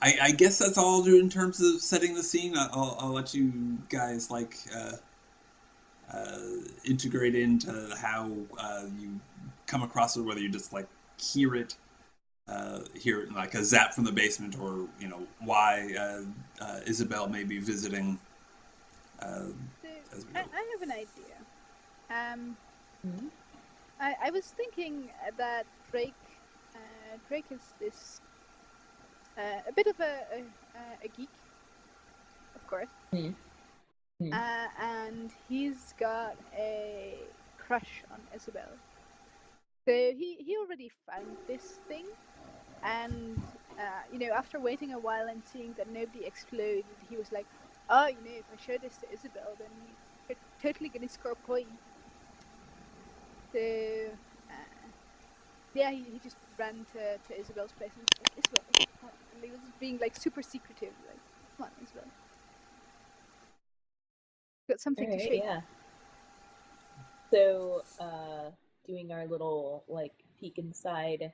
I guess that's all I'll do in terms of setting the scene. I'll let you guys like uh, integrate into how you come across it, whether you just like hear it like a zap from the basement, or why Isabel may be visiting uh, So as we I, go. I have an idea. Um, Mhm. I was thinking that Drake is this a bit of a geek, of course, Mhm. Mhm. and he's got a crush on Isabel. So he already found this thing, and after waiting a while and seeing that nobody exploded, he was like, "Oh, if I show this to Isabel, then we're totally gonna score points." So yeah, he just ran to Isabel's place and was like, "Isabel, come on," and he was being like super secretive, like, "Come on, Isabel, got All something to right, show you." yeah. So, doing our little like peek inside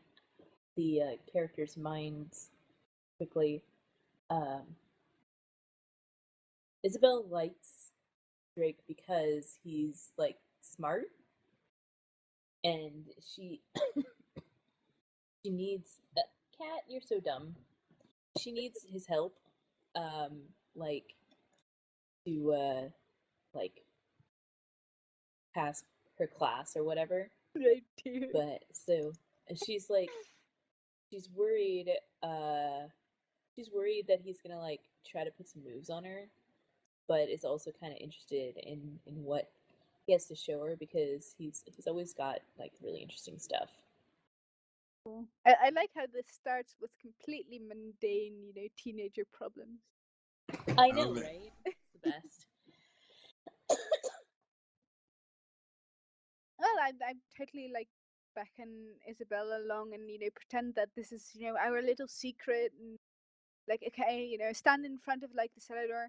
the characters' minds quickly. Um, Isabel likes Drake because he's like smart, and she needs cat. You're so dumb. She needs his help, like to like pass her class or whatever. Right, dear. But so she's like she's worried uh she's worried that he's gonna like try to put some moves on her, but is also kind of interested in what he has to show her because he's always got like really interesting stuff. Cool. I like how this starts with completely mundane, teenager problems. I know, Okay. right? It's the best. Well, I'm totally like beckon Isabella along and pretend that this is our little secret, and like, okay, stand in front of like the cellar door,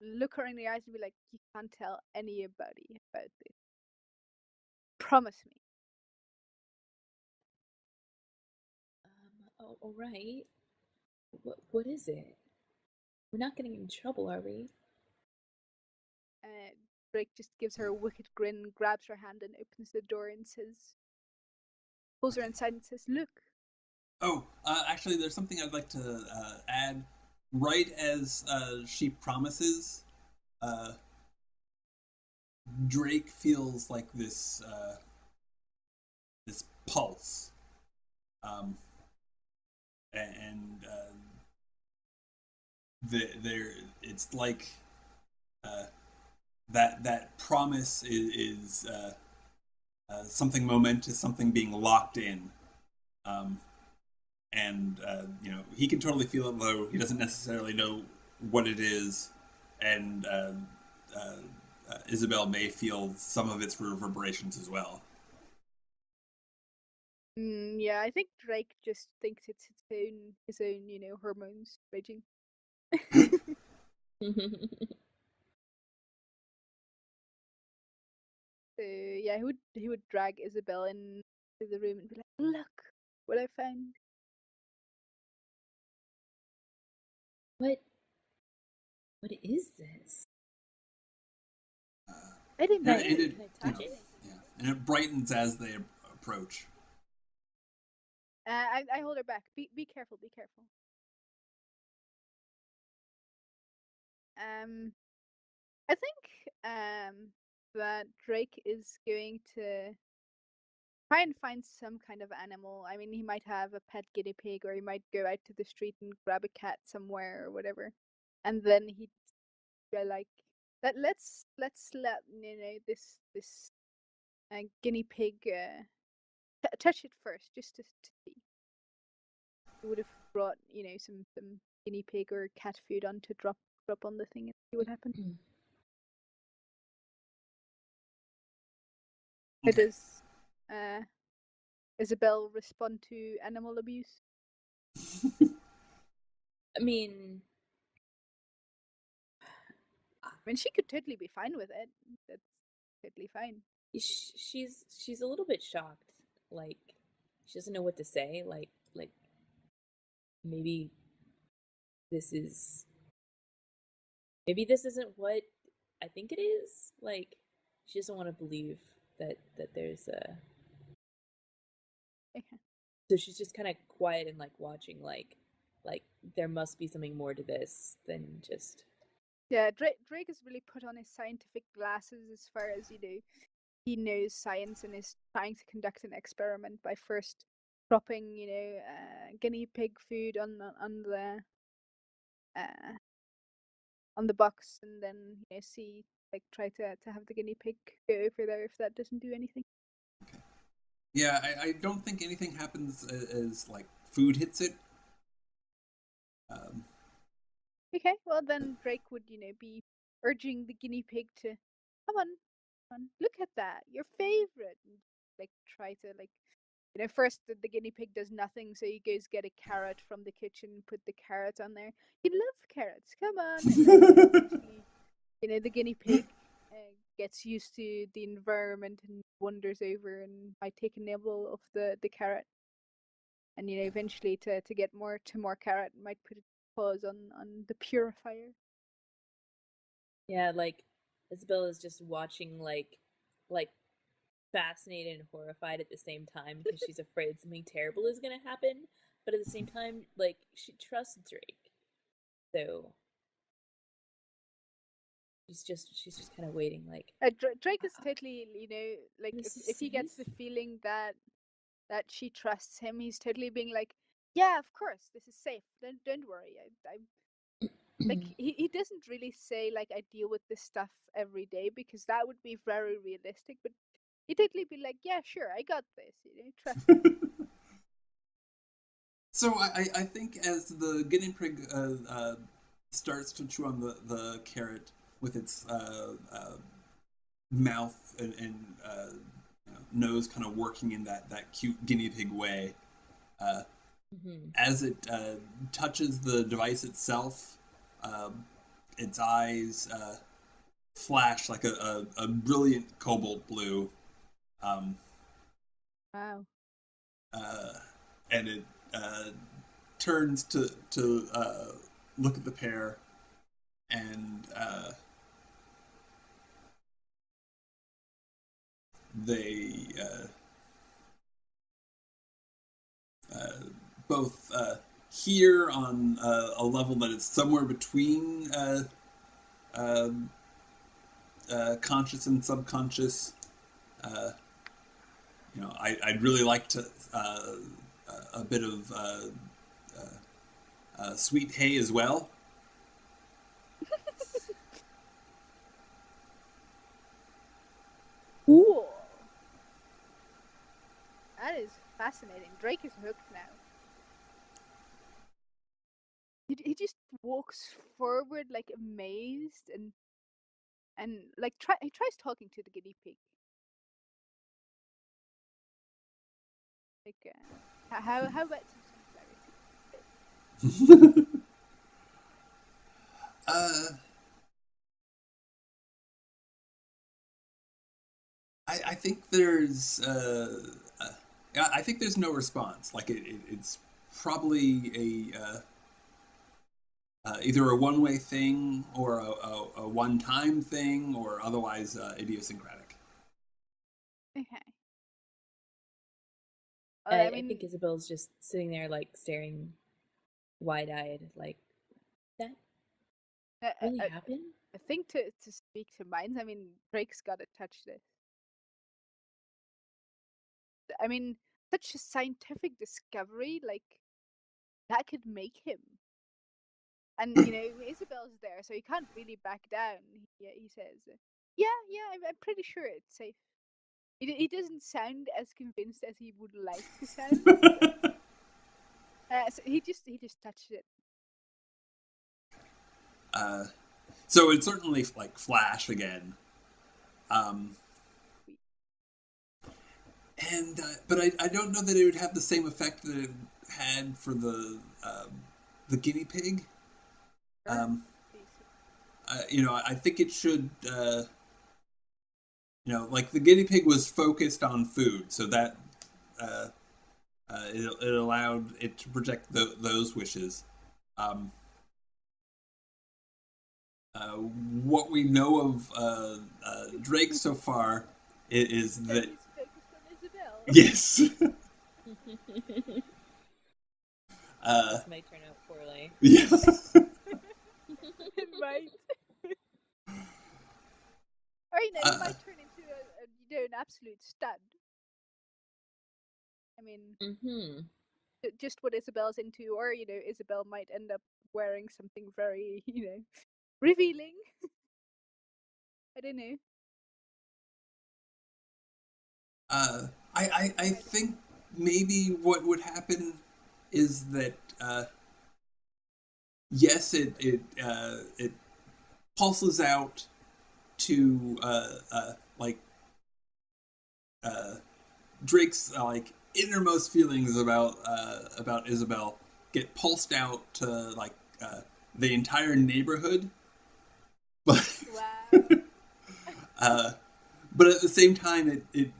look her in the eyes and be like, "You can't tell anybody about this. Promise me." All right. What is it? We're not getting in trouble, are we? Uh, Drake just gives her a wicked grin, grabs her hand, and opens the door and pulls her inside and says, "Look." Oh, actually, there's something I'd like to add. Right as she promises, uh, Drake feels like this pulse, um, and there it's like uh, that promise is something momentous, something being locked in. Um, and he can totally feel it, though he doesn't necessarily know what it is. And uh, Isabel may feel some of its reverberations as well. Yeah, I think Drake just thinks it's his own, hormones raging. So yeah, he would drag Isabel into the room and be like, "Look, what I found." What? What is this? I don't And, know. and it, Can I you touch know, it? yeah, and it brightens as they approach. I hold her back. Be careful. Be careful. I think that Drake is going to try and find some kind of animal. I mean, he might have a pet guinea pig, or he might go out to the street and grab a cat somewhere or whatever, and then he'd go like, let's let this guinea pig touch it first, just to see. He would have brought some guinea pig or cat food on to drop on the thing and see what happens. How Okay. does Isabel respond to animal abuse? I mean, I mean, she could totally be fine with it. That's totally fine. she's a little bit shocked. Like, she doesn't know what to say. Like maybe this is maybe this isn't what I think it is. Like, she doesn't want to believe that there's a. Okay. So she's just kind of quiet and like watching. Like there must be something more to this than just. Yeah, Drake has really put on his scientific glasses as far as he knows science and is trying to conduct an experiment by first dropping guinea pig food uh, on the box, and then see, like, try to have the guinea pig go over there if that doesn't do anything. Okay. Yeah, I don't think anything happens as like food hits it. Um, Okay, well then Drake would be urging the guinea pig to come on, look at that, your favorite, and like try to, like, first the guinea pig does nothing, so he goes get a carrot from the kitchen, put the carrot on there. He loves carrots, come on. And then eventually, the guinea pig gets used to the environment and wanders over and might take a nibble of the carrot. And eventually to get more carrot, might put its paws on the purifier. Yeah, like Isabella is just watching, like fascinated and horrified at the same time because she's afraid something terrible is gonna happen, but at the same time, like, she trusts Drake, so she's just kind of waiting, like, Drake is totally, like, this is if he gets the safe. feeling that she trusts him, he's totally being like, yeah, of course, this is safe. Don't worry. I like, he doesn't really say, like, I deal with this stuff every day, because that would be very realistic. But he'd totally be like, yeah, sure, I got this. Trust me. so I think as the guinea pig starts to chew on the carrot with its mouth and nose kind of working in that cute guinea pig way, uh, as it touches the device itself, um, its eyes flash like a brilliant cobalt blue, um, Wow. uh, and it turns to look at the pair, and they uh, both hear on a level that is somewhere between uh, conscious and subconscious. Uh, I'd really like to a bit of sweet hay as well. That is fascinating. Drake is hooked now. He just walks forward like amazed and like he tries talking to the guinea pig. Like how about some singularity? I think there's I think there's no response. Like it's probably either a one-way thing or a one-time thing or otherwise idiosyncratic. Okay. I, I I mean, think Isabel's just sitting there, like staring wide-eyed, like that really happened. I think to speak to minds. I mean, Drake's got to touch this. I mean, such a scientific discovery, like that could make him. And Isabel's there, so he can't really back down. He says, "Yeah, I'm pretty sure it's safe." He doesn't sound as convinced as he would like to sound. So he just touched it. So it's certainly like flash again. And but I don't know that it would have the same effect that it had for the guinea pig. I think it should. Like the guinea pig was focused on food, so that it allowed it to project those wishes. Um, what we know of Drake so far is that he's focused on Isabel. yes. This might turn out poorly. Yeah. It might. Or he might turn into an absolute stud. I mean, just what Isabel's into, or Isabel might end up wearing something very, revealing. I don't know. I think maybe what would happen is that yes, it pulses out to like Drake's like innermost feelings about Isabel get pulsed out to like the entire neighborhood, but Wow. but at the same time it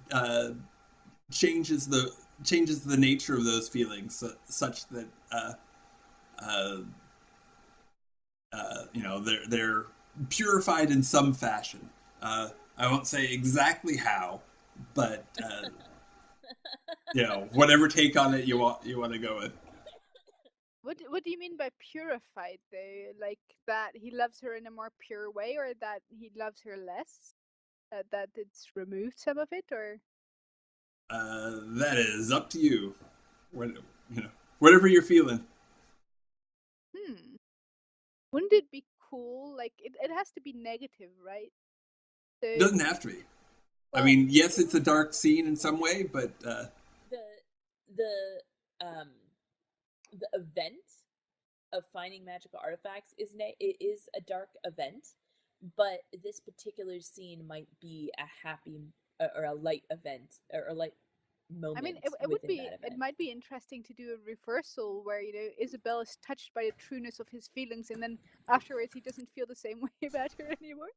changes the nature of those feelings such that uh, they're purified in some fashion. I won't say exactly how, but whatever take on it you want to go with. What do you mean by purified though? Like that he loves her in a more pure way, or that he loves her less? That it's removed some of it, or That is up to you. When, whatever you're feeling. Wouldn't it be cool? Like it has to be negative, right? So It doesn't have to be. Well, I mean, yes, it's a dark scene in some way, but the the event of finding magical artifacts it is a dark event, but this particular scene might be a happy or a light event or a light moment. I mean, it would be. It might be interesting to do a reversal where Isabel is touched by the trueness of his feelings, and then afterwards he doesn't feel the same way about her anymore.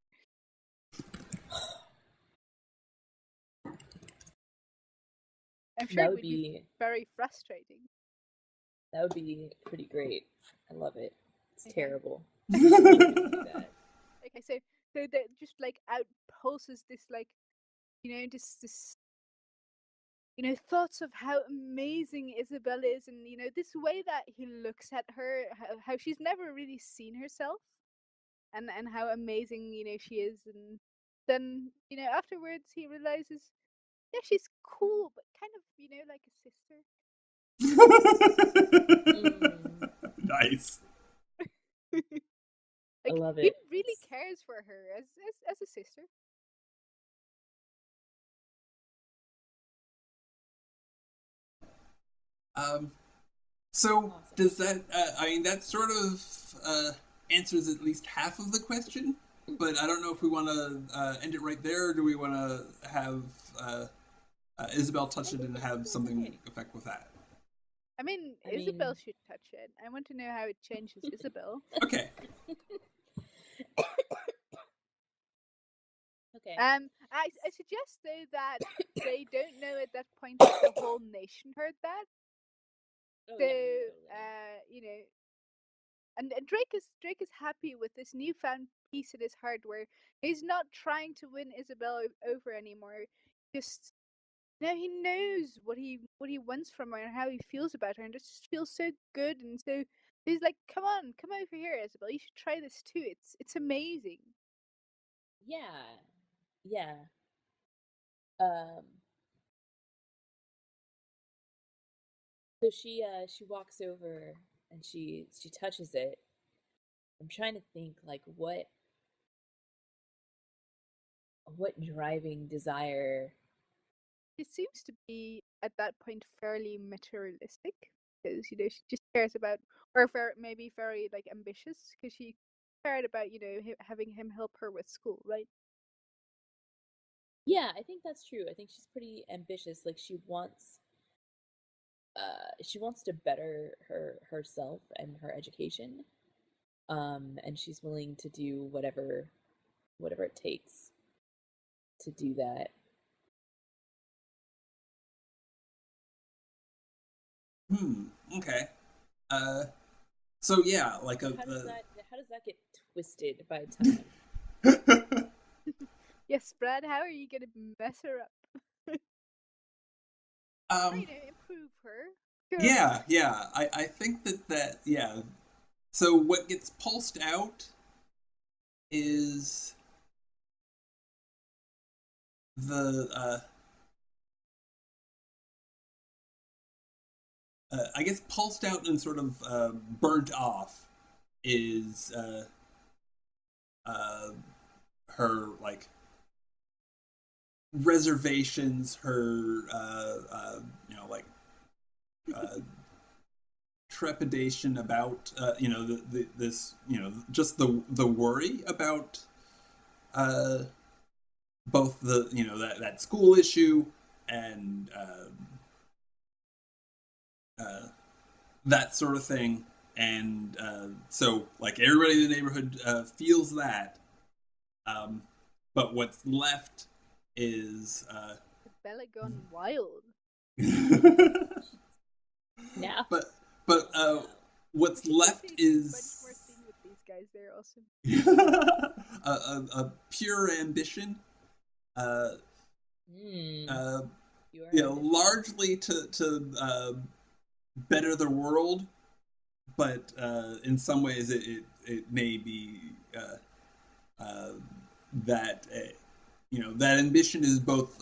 I'm sure it would be very frustrating. That would be pretty great. I love it. It's terrible. Okay, so that just like outpulses this like this thoughts of how amazing Isabel is, and this way that he looks at her, how she's never really seen herself, and how amazing she is, and then afterwards he realizes, yeah, she's cool, but kind of like a sister. Nice. Like, I love it. He really cares for her as a sister. Um, so Awesome. does that? I mean, that sort of answers at least half of the question. But I don't know if we want to end it right there, or do we want to have uh, Isabel touch it and have That's something okay. effect with that? I mean, I Isabel mean, should touch it. I want to know how it changes Isabel. Okay. okay. I suggest though that they don't know at that point that the whole nation heard that. Oh So, yeah, totally. you know, and Drake is happy with this newfound peace in his heart, where he's not trying to win Isabel over anymore. Just now he knows what he wants from her and how he feels about her, and it just feels so good. And so he's like, "Come on, come over here, Isabel. You should try this too. It's amazing." Yeah, yeah. Um, so she walks over and she touches it. I'm trying to think like what driving desire. She seems to be at that point fairly materialistic, because she just cares about, or maybe very like ambitious, because she cared about having him help her with school, right? Yeah, I think that's true. I think she's pretty ambitious. Like she wants to better herself and her education. And she's willing to do whatever it takes to do that. Hmm. Okay. Uh, so yeah, like So a. how does that get twisted by time? Yes, Brad, how are you gonna mess her up? Or um. improve her? Sure, why Yeah. not? Yeah. I think that yeah. So what gets pulsed out is the I guess pulsed out and sort of burnt off is uh, her like reservations, her like uh, trepidation about this just the worry about uh, both the that school issue and uh, that sort of thing. And so, like everybody in the neighborhood feels that, um, but what's left is Bella gone wild. Now, but but Yeah. We what's should do a left bunch more is scene with these guys. They're awesome. a pure ambition. Uh, mm, uh, pure ambition. largely to better the world, but in some ways it may be uh, that that ambition is both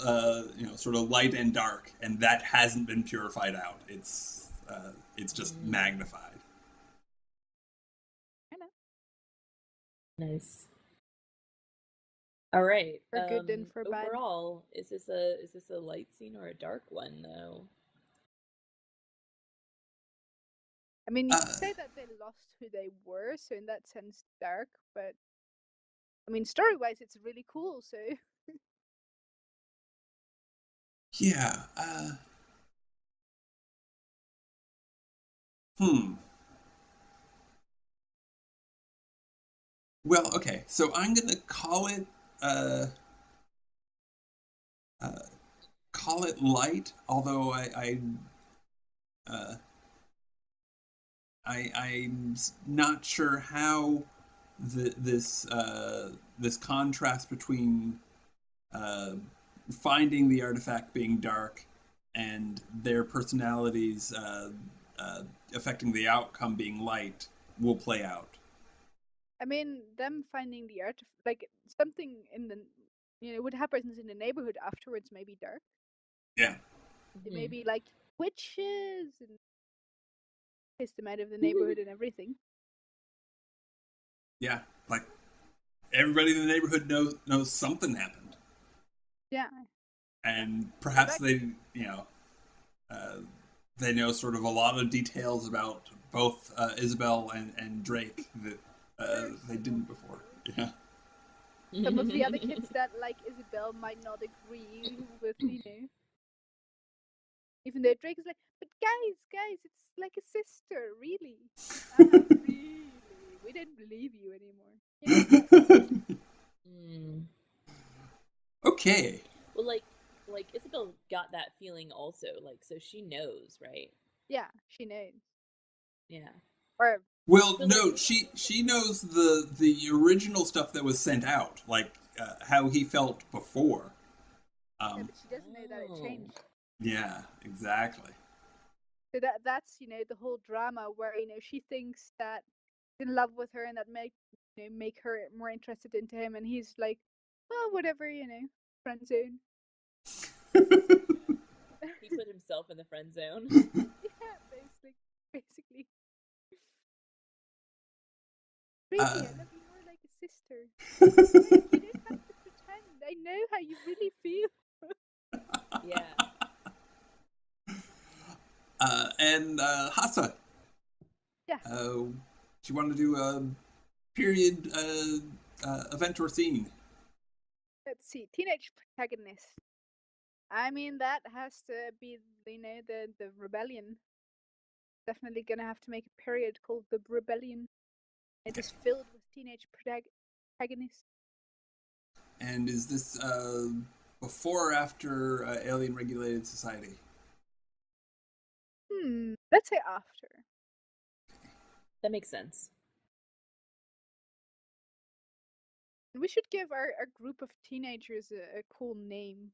sort of light and dark, and that hasn't been purified out. It's just Mm, magnified. I know. nice. All right. For good and for bad. Overall, is this a light scene or a dark one though? I mean, you could Uh, say that they lost who they were, so in that sense, dark. But I mean, story-wise, it's really cool. So yeah. Hmm. Well, okay. So I'm gonna uh, uh, call it light, although uh, I'm not sure how this contrast between uh, finding the artifact being dark and their personalities uh, affecting the outcome being light will play out. I mean, them finding the art, like something in the, what happens in the neighborhood afterwards, may be dark. Yeah, It Hmm. may be like witches and piss them out of the neighborhood and everything. yeah. Like everybody in the neighborhood knows something happened, Yeah, and but perhaps that they uh, they know sort of a lot of details about both Isabel and Drake that they didn't before. Yeah. Some of the other kids that like Isabel might not agree with, even though Drake is like, but guys, it's like a sister, really. Really, we don't believe you anymore. Okay. Well, like Isabel got that feeling also, like, so she knows, right? Yeah, she knows. Yeah. Or Well, So, no, like, she knows the original stuff that was sent out, like how he felt before. yeah, but she doesn't know that it Oh. changed. Yeah, exactly. So that's the whole drama where she thinks that he's in love with her and that make her more interested into him, and he's like, well, whatever, friend zone. He put himself in the friend zone. Yeah, basically. Really, I love you more like a sister. Like, you don't have to pretend. I know how you really feel. Yeah. And Hassa, Yeah. do you want to do a period event or scene? Let's see. Teenage protagonist. I mean, that has to be, the rebellion. Definitely gonna have to make a period called the rebellion. It is filled with teenage protagonists. And is this before or after Alien Regulated Society? Let's say after. That makes sense. We should give our group of teenagers a cool name.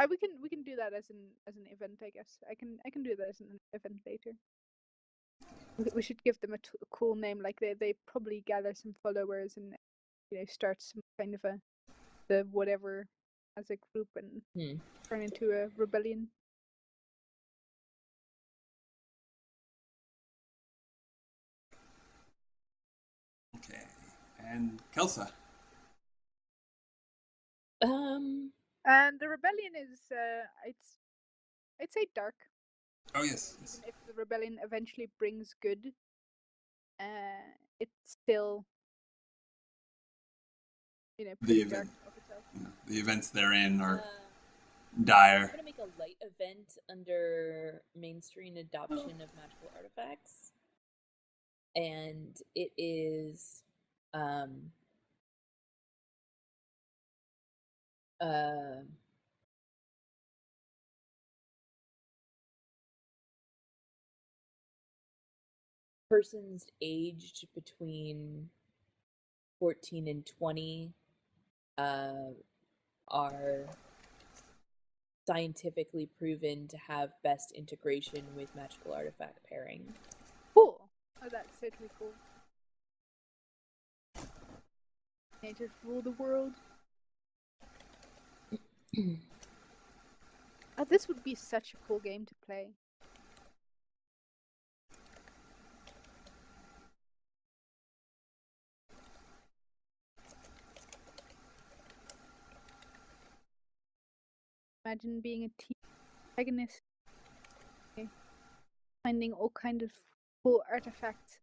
We can do that as an event, I guess. I can do that as an event later. We should give them a cool name. Like they probably gather some followers and start some kind of the whatever as a group and turn into a rebellion. Okay. And Kelsa. And the rebellion is I'd say dark. Oh yes. Even if the rebellion eventually brings good, it's still pretty dark of itself. The events therein are dire. I'm gonna make a light event under mainstream adoption of magical artifacts, and it is persons aged between 14 and 20 are scientifically proven to have best integration with magical artifact pairing. Cool. Oh, that's totally cool. Teenagers rule the world. Oh, this would be such a cool game to play. Imagine being a protagonist, finding all kind of cool artifacts,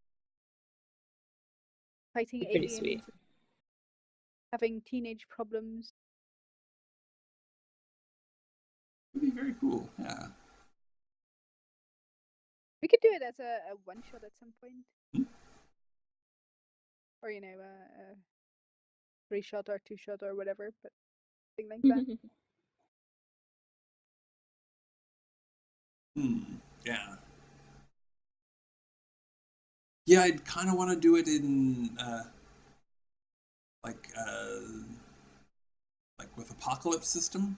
fighting Pretty aliens, sweet. having teenage problems. It'd be very cool. Yeah. We could do it as a one shot at some point, or a 3-shot or 2-shot or whatever, but something like that. Yeah. Yeah, I'd kind of want to do it in like like with apocalypse system.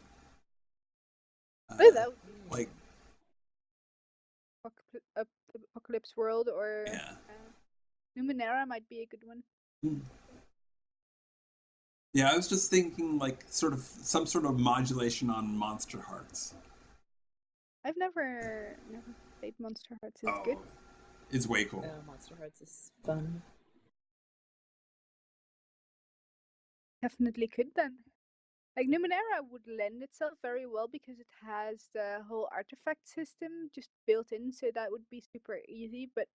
Oh, that would be like Apocalypse World, or yeah. Numenera might be a good one. Yeah, I was just thinking like sort of some sort of modulation on Monster Hearts. I've never played Monster Hearts. Is it good? It's way cool. Monster Hearts is fun. Definitely could then. Like Numenera would lend itself very well because it has the whole artifact system just built in, so that would be super easy. But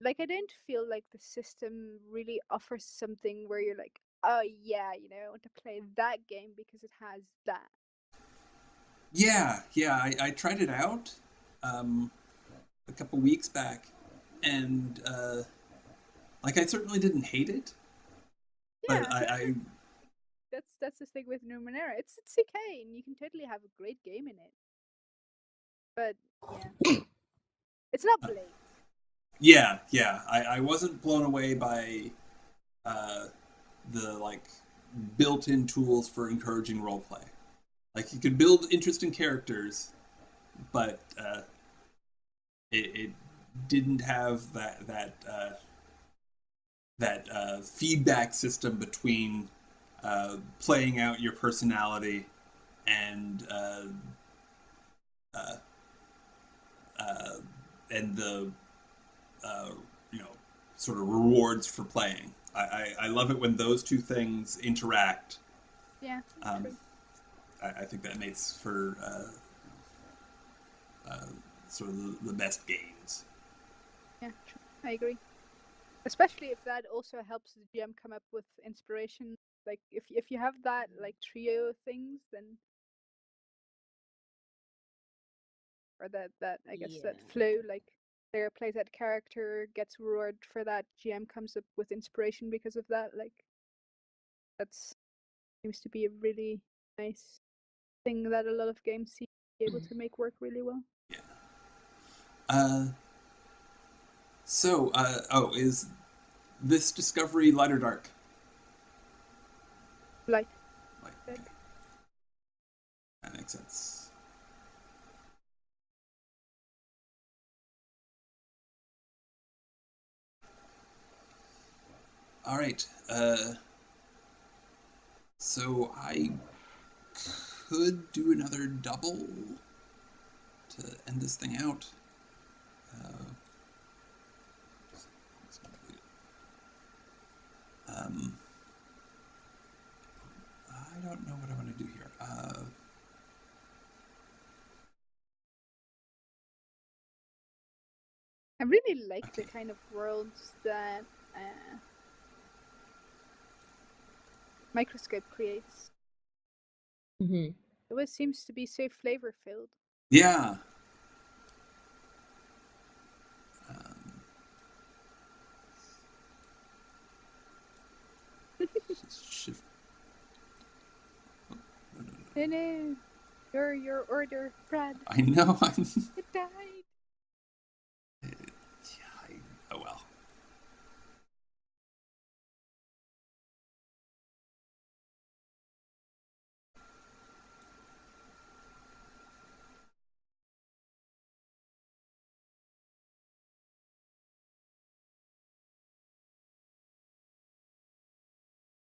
like, I don't feel like the system really offers something where you're like, oh yeah, I want to play that game because it has that. Yeah, I tried it out a couple weeks back, and like I certainly didn't hate it, but Yeah, I that's the thing with Numenera. It's okay, and you can totally have a great game in it. But yeah, it's not Blades. yeah, I wasn't blown away by uh, the like built-in tools for encouraging roleplay. Like you could build interesting characters, but it didn't have that feedback system between playing out your personality and uh, uh, and the uh, you know sort of rewards for playing. I love it when those two things interact. Yeah, Um, true. I think that makes for uh, sort of the best games. Yeah, true. I agree. Especially if that also helps the GM come up with inspiration. Like if you have that like trio things, then or that I guess Yeah. that flow, like player plays that character, gets reward for that, GM comes up with inspiration because of that. Like that's seems to be a really nice thing that a lot of games seem to be able to make work really well. Yeah. Uh, is this discovery light or dark? Light. Light. Okay, that makes sense. All right. So I could do another double to end this thing out. Uh, um, I don't know what I want to do here. I really like the Okay. kind of worlds that uh, Microscope creates. Mm-hmm. It always seems to be so flavor filled. Yeah. Um, shift. Oh, no, no, no. No, your order, Brad. I know. It died. Oh well.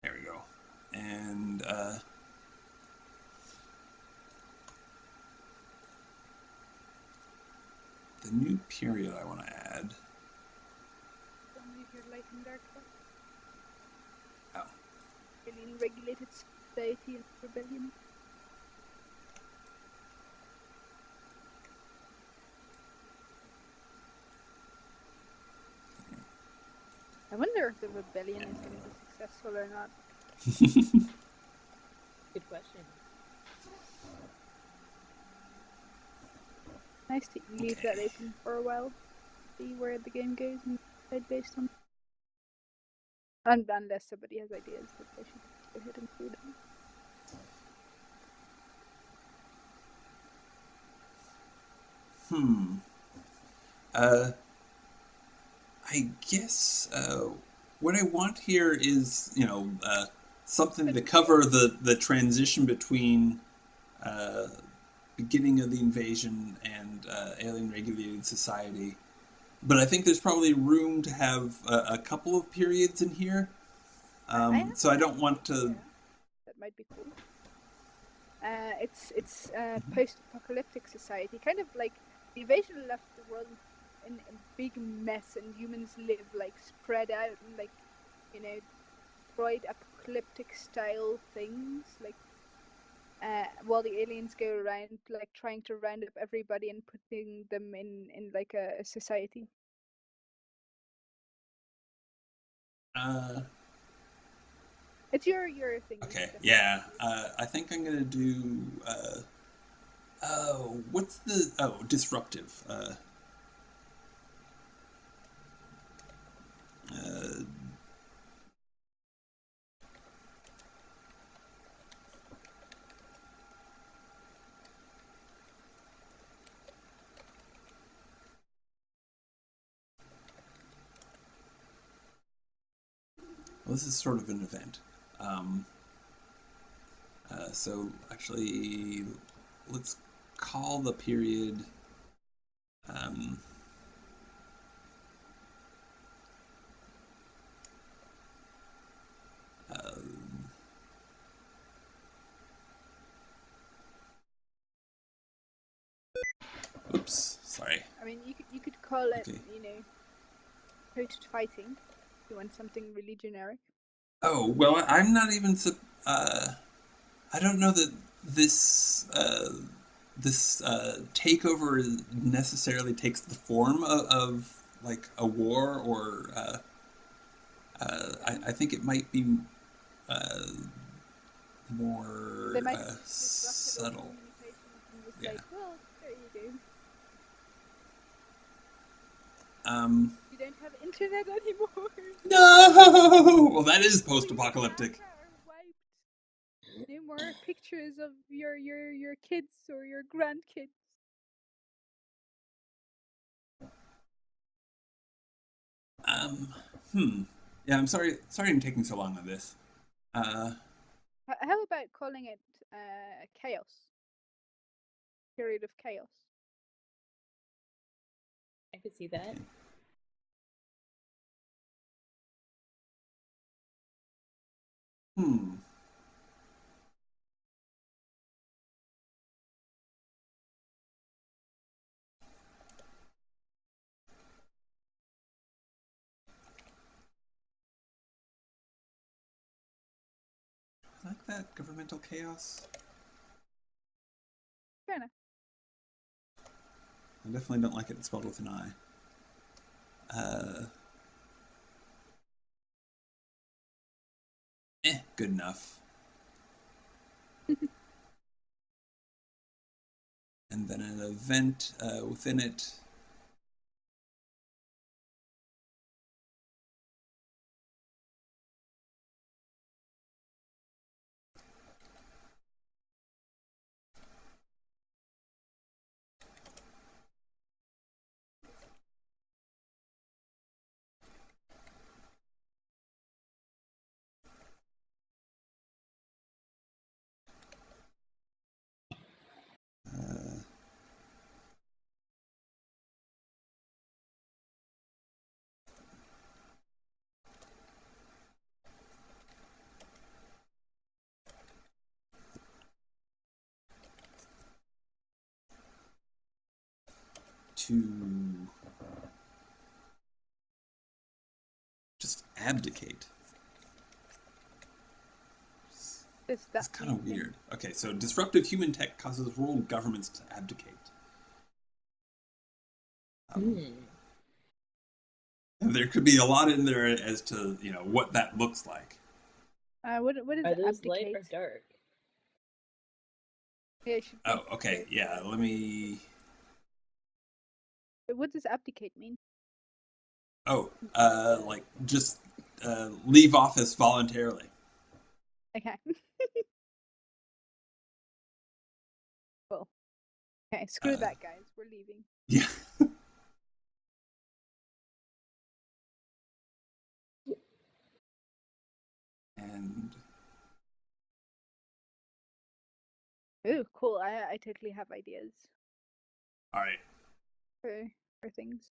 There we go. And the new period I want to add. Only your light and dark thoughts. Oh. Alien regulated society and rebellion. I wonder if the rebellion is going to be successful or not. Good question. Nice to leave that Okay. open for a while. See where the game goes and decide based on. And unless somebody has ideas that they should go ahead and do them. Uh, I guess what I want here is, something to cover the transition between uh, beginning of the invasion and alien regulated society. But I think there's probably room to have a couple of periods in here. I have So I an don't want to. idea that might be cool. It's post-apocalyptic society, kind of like the invasion left the world in a big mess, and humans live like spread out and like destroyed apocalyptic style things. Like while the aliens go around like trying to round up everybody and putting them in like a society. Uh, It's your thingy. okay, Definitely. yeah. I think I'm gonna do. Oh, what's the? Oh, disruptive. Uh, well, this is sort of an event. Um, so actually, let's call the period. Um, uh, oops, sorry. I mean, you could call it, Okay. post fighting. If you want something really generic. Oh well, I'm not even. I don't know that this takeover necessarily takes the form of like a war, or I think it might be uh, They more might have just disrupted all subtle. communications and was Yeah. like, well, there you go. Um, You don't have internet anymore. no. Well, that is All your post-apocalyptic. data are wiped. No more pictures of your kids or your grandkids. Um, hmm. Yeah, I'm sorry. Sorry, I'm taking so long on this. Uh, How about calling it chaos? Period of chaos. I could see that. okay. Hmm. I like that governmental chaos. Fair enough. I definitely don't like it spelled with an I. Good enough. And then an event within it. Uh, to just abdicate. Does It's that kind mean of things? weird. Okay, so disruptive human tech causes world governments to abdicate. Um, Hmm. there could be a lot in there as to what that looks like. What is Are those light or abdicate? dark? Yeah, it should be Oh, okay, both yeah. light Let and dark. me. But what does abdicate mean? Oh, Uh, like just leave office voluntarily. Okay. Cool. Okay, screw Uh, that, guys. We're leaving. yeah, and Ooh, cool. I totally have ideas all right. for things.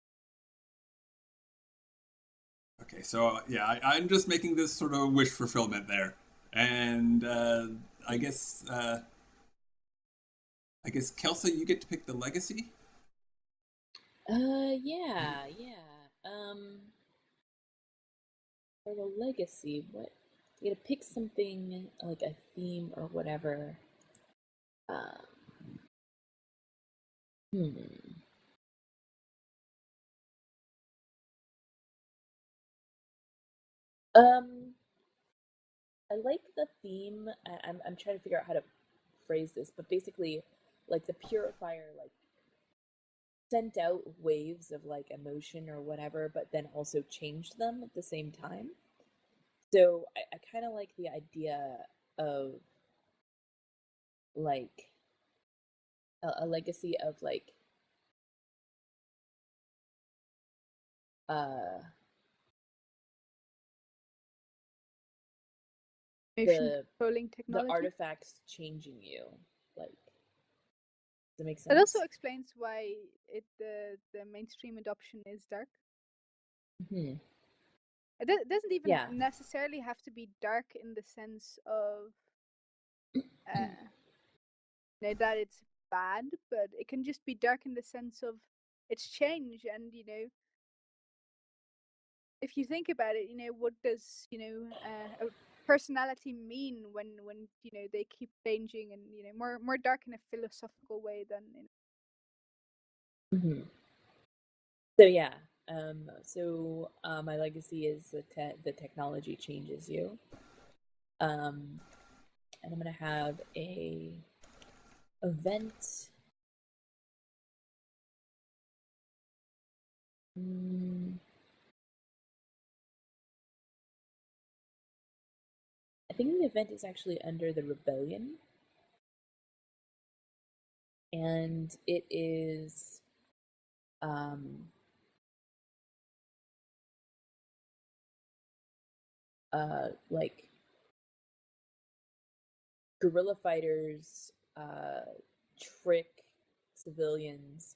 Okay, so yeah, I'm just making this sort of wish fulfillment there, and I guess Kelsa, you get to pick the legacy. yeah, yeah. For the legacy, what you gotta pick something like a theme or whatever. Um, hmm. I like the theme. I'm trying to figure out how to phrase this, but basically, like the purifier, like sent out waves of like emotion or whatever, but then also changed them at the same time. So I kind of like the idea of like a legacy of like uh Motion the controlling the technology. artifacts changing you. Like, does that make It also sense? explains why the mainstream adoption is dark. Hmm. It doesn't even Yeah. necessarily have to be dark in the sense of uh, that it's bad, but it can just be dark in the sense of it's change. And if you think about it, what does a personality mean when they keep changing, and more dark in a philosophical way than Hmm. So yeah. My legacy is the technology changes you. And I'm gonna have a event. Mm, I think the event is actually under the rebellion, and it is um, like guerrilla fighters trick civilians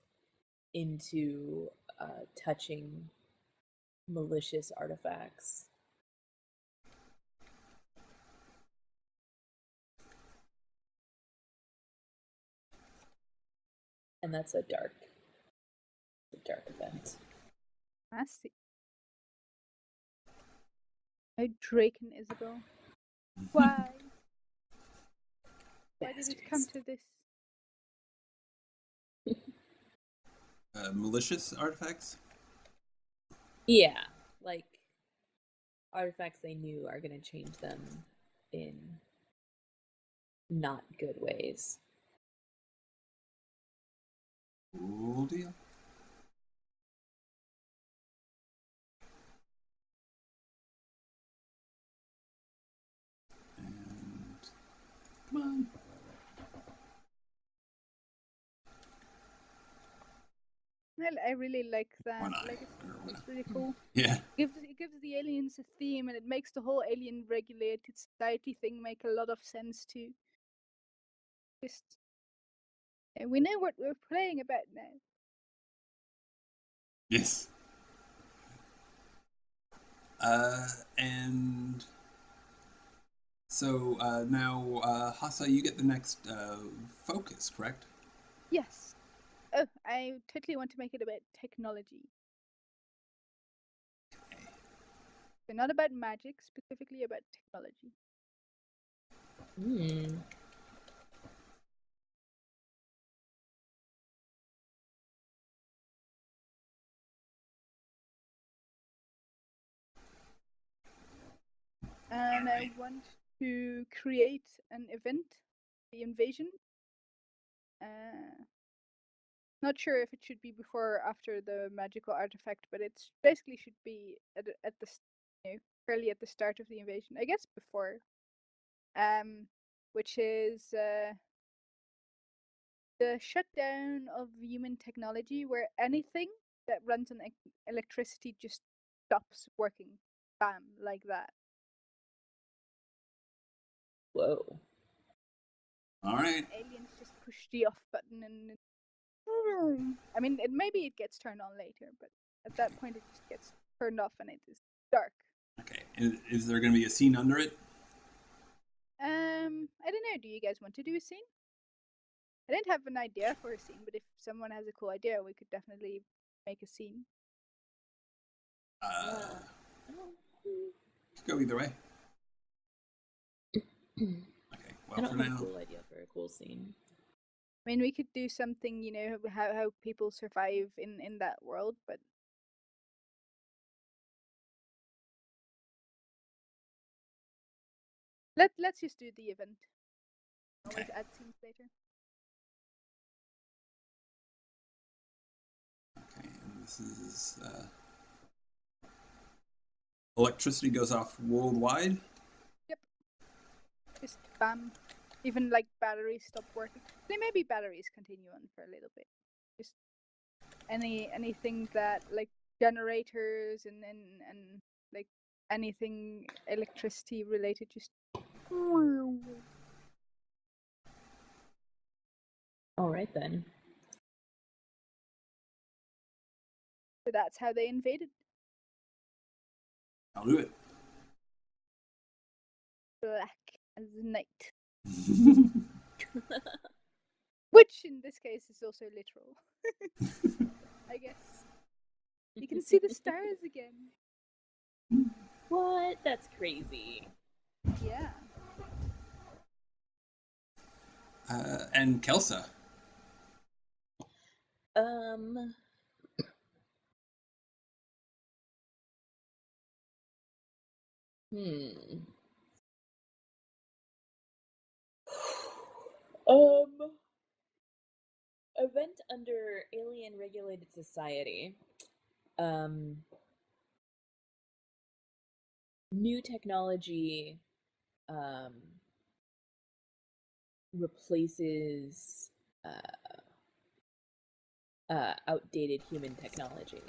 into touching malicious artifacts. And that's a dark event. nasty. Oh, Drake and Isabel. Why? Why did it come Bastards. to this? Malicious artifacts. Yeah, like artifacts they knew are going to change them in not good ways. Cool deal. And come on. Well, I really like that One eye. legacy. It's really cool. Yeah. It gives the aliens a theme, and it makes the whole alien regulated society thing make a lot of sense too. Just we know what we're playing about now. Yes. And so now, Hasa, you get the next focus, correct? Yes. Oh, I totally want to make it about technology. So not about magic, specifically about technology. Hmm. All And I right. want to create an event, the invasion. Not sure if it should be before or after the magical artifact, but it's basically should be at the fairly at the start of the invasion. I guess before, which is the shutdown of human technology, where anything that runs on electricity just stops working. Bam, like that. Whoa. All right. Aliens just push the off button and I mean, maybe it gets turned on later, but at that point it just gets turned off and it is dark. Okay. Is there going to be a scene under it? I don't know. Do you guys want to do a scene? I didn't have an idea for a scene, but if someone has a cool idea, we could definitely make a scene. Uh, Um, could go either way. I Okay. Well, don't for have a now. cool idea for a cool scene. I mean, we could do something, you know, how people survive in that world, but let's just do the event. Okay. Always add scenes later. Okay, and this is electricity goes off worldwide. Yep. Just bam. Even like batteries stop working. Maybe batteries continue on for a little bit. Just anything that like generators and like anything electricity related just All right then. so that's how they invaded. I'll do it. Black as night. Which in this case is also literal. I guess. You can see the stars again. What? That's crazy. Yeah. And Kelsa. Um. Hmm. Um. Event under alien regulated society. Um. New technology. Um. Replaces. Outdated human technology.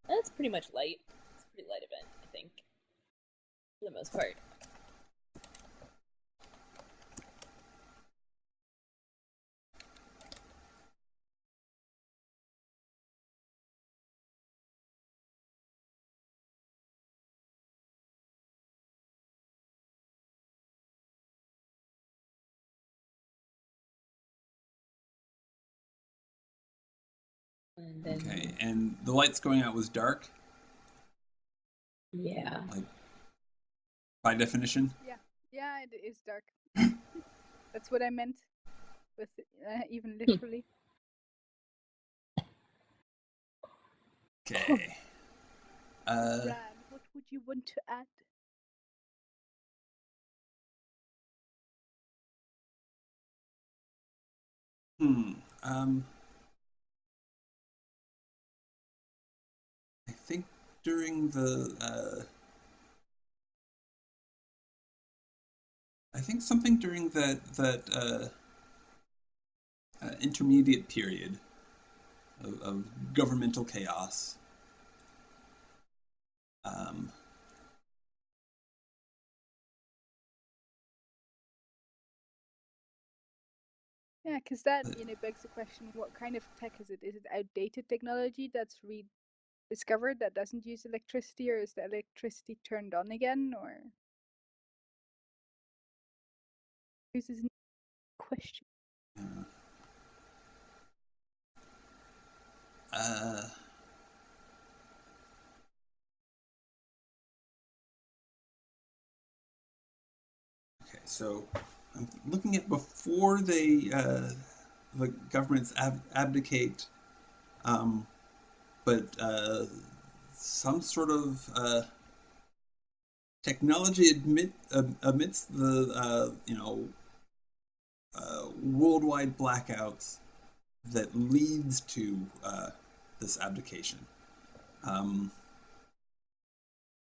That's pretty much light. It's a pretty light event, I think, for the most part. And then, Okay, and the lights going out was dark. yeah. Like by definition. Yeah, it is dark. That's what I meant with even literally. Okay. Brad, what would you want to add? Hmm. I think during the I think something during that intermediate period of governmental chaos. Um, Yeah, because that begs the question: what kind of tech is it? Is it outdated technology that's rediscovered that doesn't use electricity, or is the electricity turned on again, or this is a question. uh, okay, so I'm looking at before the governments abdicate, but some sort of technology amidst the worldwide blackouts that leads to this abdication. Um,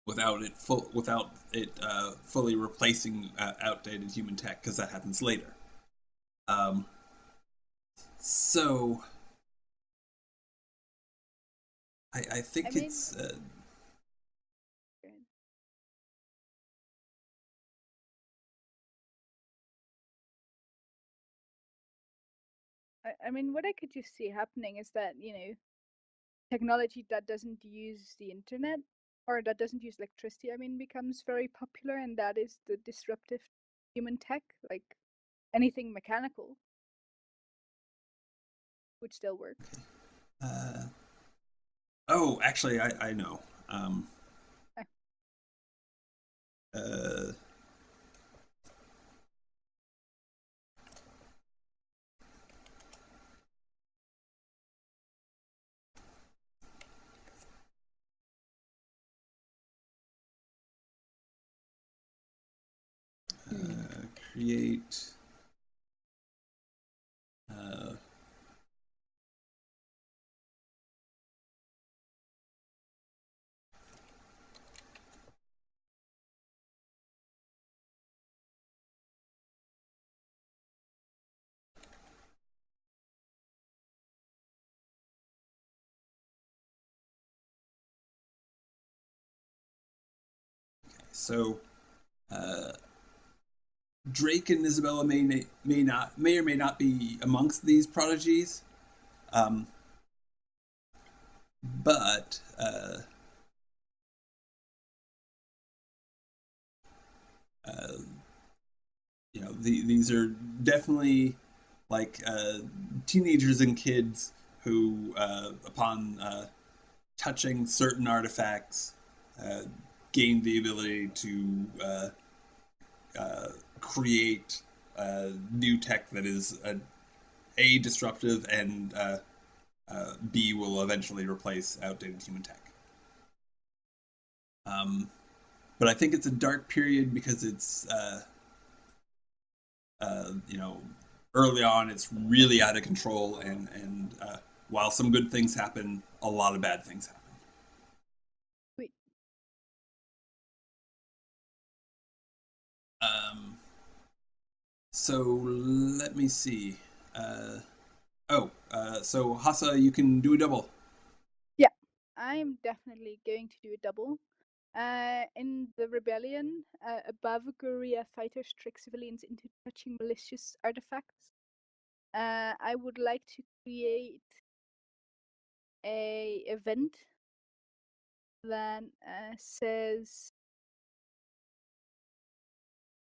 without it fully replacing outdated human tech, because that happens later. Um, so I think mean, it's I mean, what I could just see happening is that technology that doesn't use the internet or that doesn't use electricity, I mean, becomes very popular, and that is the disruptive human tech, like anything mechanical would still work. uh, Oh, actually, I know. Uh, Uh, Hmm. create. Uh, so uh, Drake and Isabella may or may not be amongst these prodigies, um, but uh, these are definitely like teenagers and kids who, upon touching certain artifacts, uh, gain the ability to uh, create new tech that is a disruptive and B will eventually replace outdated human tech. Um, but I think it's a dark period because it's you know, early on it's really out of control, and while some good things happen, a lot of bad things happen. Wait. Um, so let me see. Uh, so Hasa, you can do a double. Yeah, I'm definitely going to do a double. In the rebellion, a Guerrilla fighter tricks civilians into touching malicious artifacts. I would like to create a event that says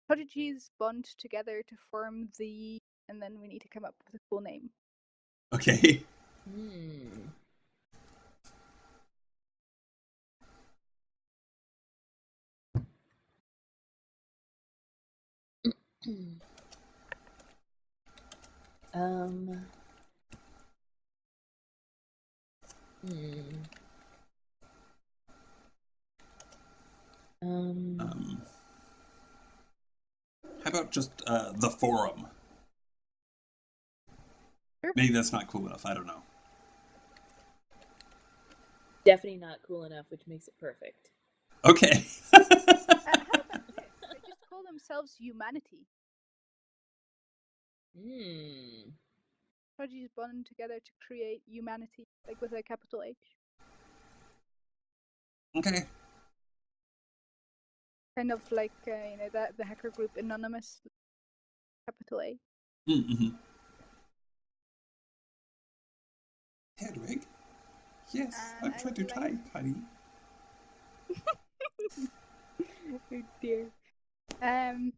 prodigies bond together to form the, and then we need to come up with a cool name. Okay. Hmm. um. Hmm. Um. Um, how about just the forum? Sure. Maybe that's not cool enough. I don't know. Definitely not cool enough, which makes it perfect. Okay. How about this? They just call themselves Humanity. Hmm. Prodigies bond together to create humanity, like with a capital H. Okay. Kind of like that the hacker group Anonymous, capital A. Mm-hmm. Hedwig? Yes, And I'm I trying would to like. type, honey. Oh dear. Um,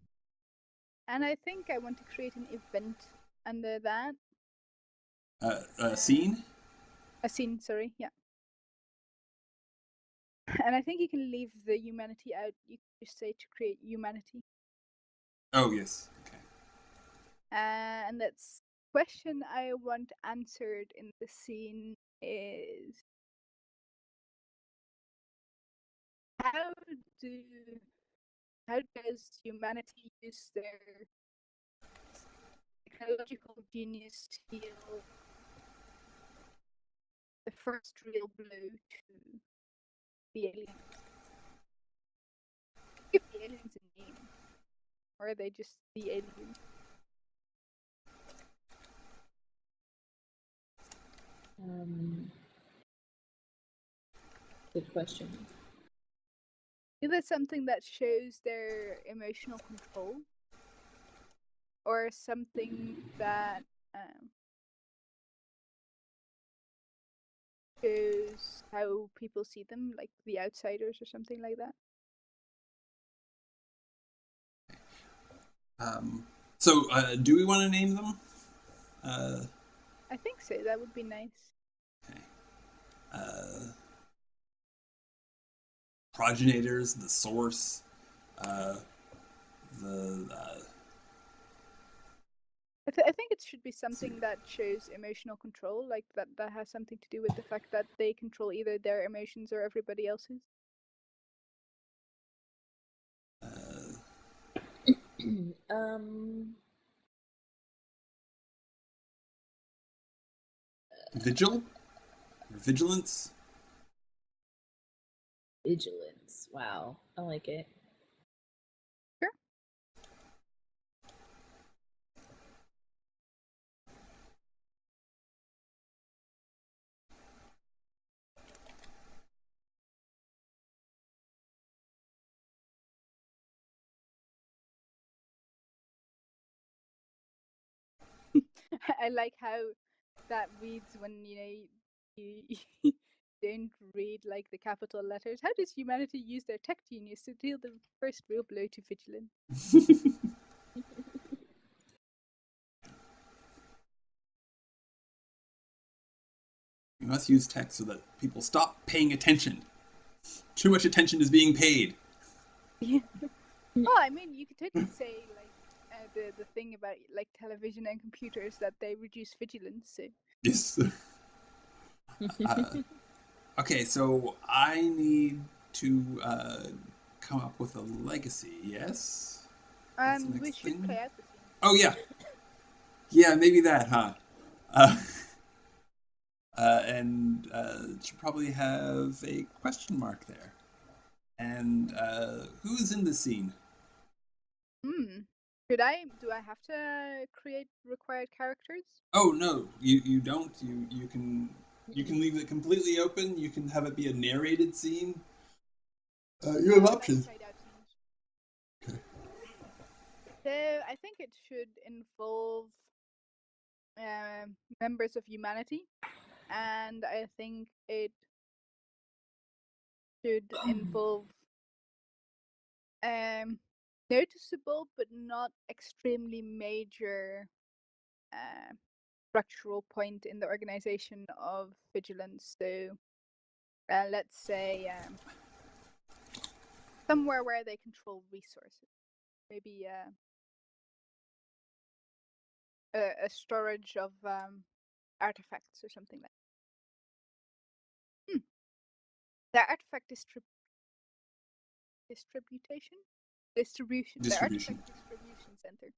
and I think I want to create an event under that. Uh, Scene? a scene, sorry, yeah. And I think you can leave the humanity out. You can just say to create humanity. Oh, yes. Okay. And that's question I want answered in the scene is how do how does humanity use their technological genius to heal the first real blow to the aliens? Give the aliens a name, or are they just the aliens? Um. Good question. Either something that shows their emotional control, or something that um, shows how people see them, like the outsiders or something like that. Do we want to name them? Uh, I think so. That would be nice. okay. Uh, progenitors, the source, uh, the I think it should be something that shows emotional control, like that has something to do with the fact that they control either their emotions or everybody else's. um, vigil or vigilance. vigilance. Wow, I like it. Sure. I like how that reads when you don't read like the capital letters. How does humanity use their tech genius to deal the first real blow to vigilance? You must use tech so that people stop paying attention. Too much attention is being paid. Yeah. Oh, I mean, you could totally say like the thing about like television and computers that they reduce vigilance. So. Yes. Okay, so I need to come up with a legacy. Yes. That's the We next should play thing. out the scene. Oh yeah, yeah, maybe that, huh? Uh, and should probably have a question mark there. And who's in the scene? Should I? Do I have to create required characters? Oh no, you don't. You can leave it completely open. You can have it be a narrated scene. You have I like options. played out scenes. Okay. So I think it should involve members of humanity, and I think it should involve noticeable but not extremely major structural point in the organization of vigilance. So let's say somewhere where they control resources, maybe a storage of artifacts or something like that. The artifact the Distribution. artifact distribution center.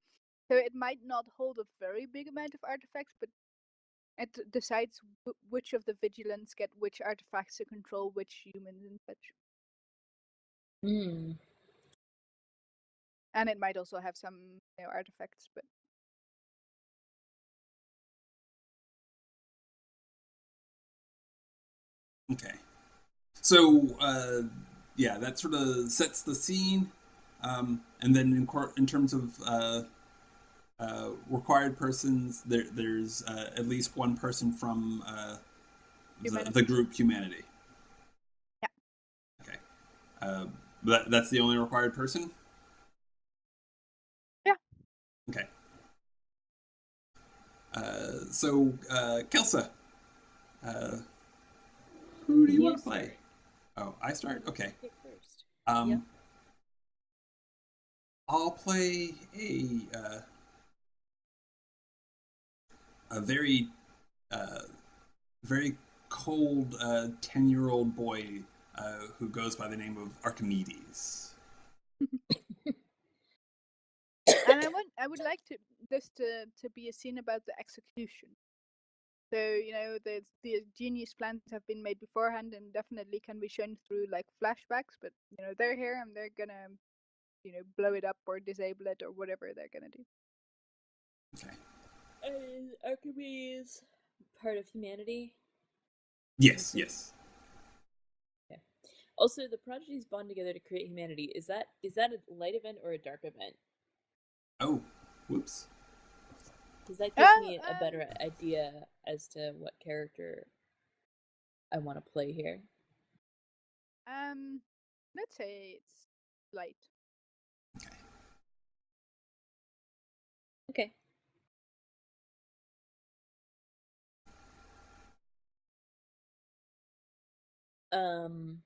So it might not hold a very big amount of artifacts, but it decides which of the vigilants get which artifacts to control which humans and such. Mm. And it might also have some artifacts, but Okay. So yeah, that sort of sets the scene. And then in terms of required persons, there's at least one person from the humanity. group humanity. Yeah. Okay. Uh, that's the only required person? Yeah. Okay. So, Kelsa, who do you want to play? Start. Oh, I start? Okay. Pick first. Yep. I'll play a very uh, very cold 10-year-old boy who goes by the name of Archimedes. And I would like this to be a scene about the execution. So the genius plans have been made beforehand and definitely can be shown through like flashbacks. But they're here and they're gonna blow it up or disable it or whatever they're gonna do. Okay. Is Archimedes part of humanity? Yes, yes. Okay. Also, the prodigies bond together to create humanity. Is that a light event or a dark event? Oh, whoops. Because that gives me a better idea as to what character I want to play here. Let's say it's light. Okay. Um.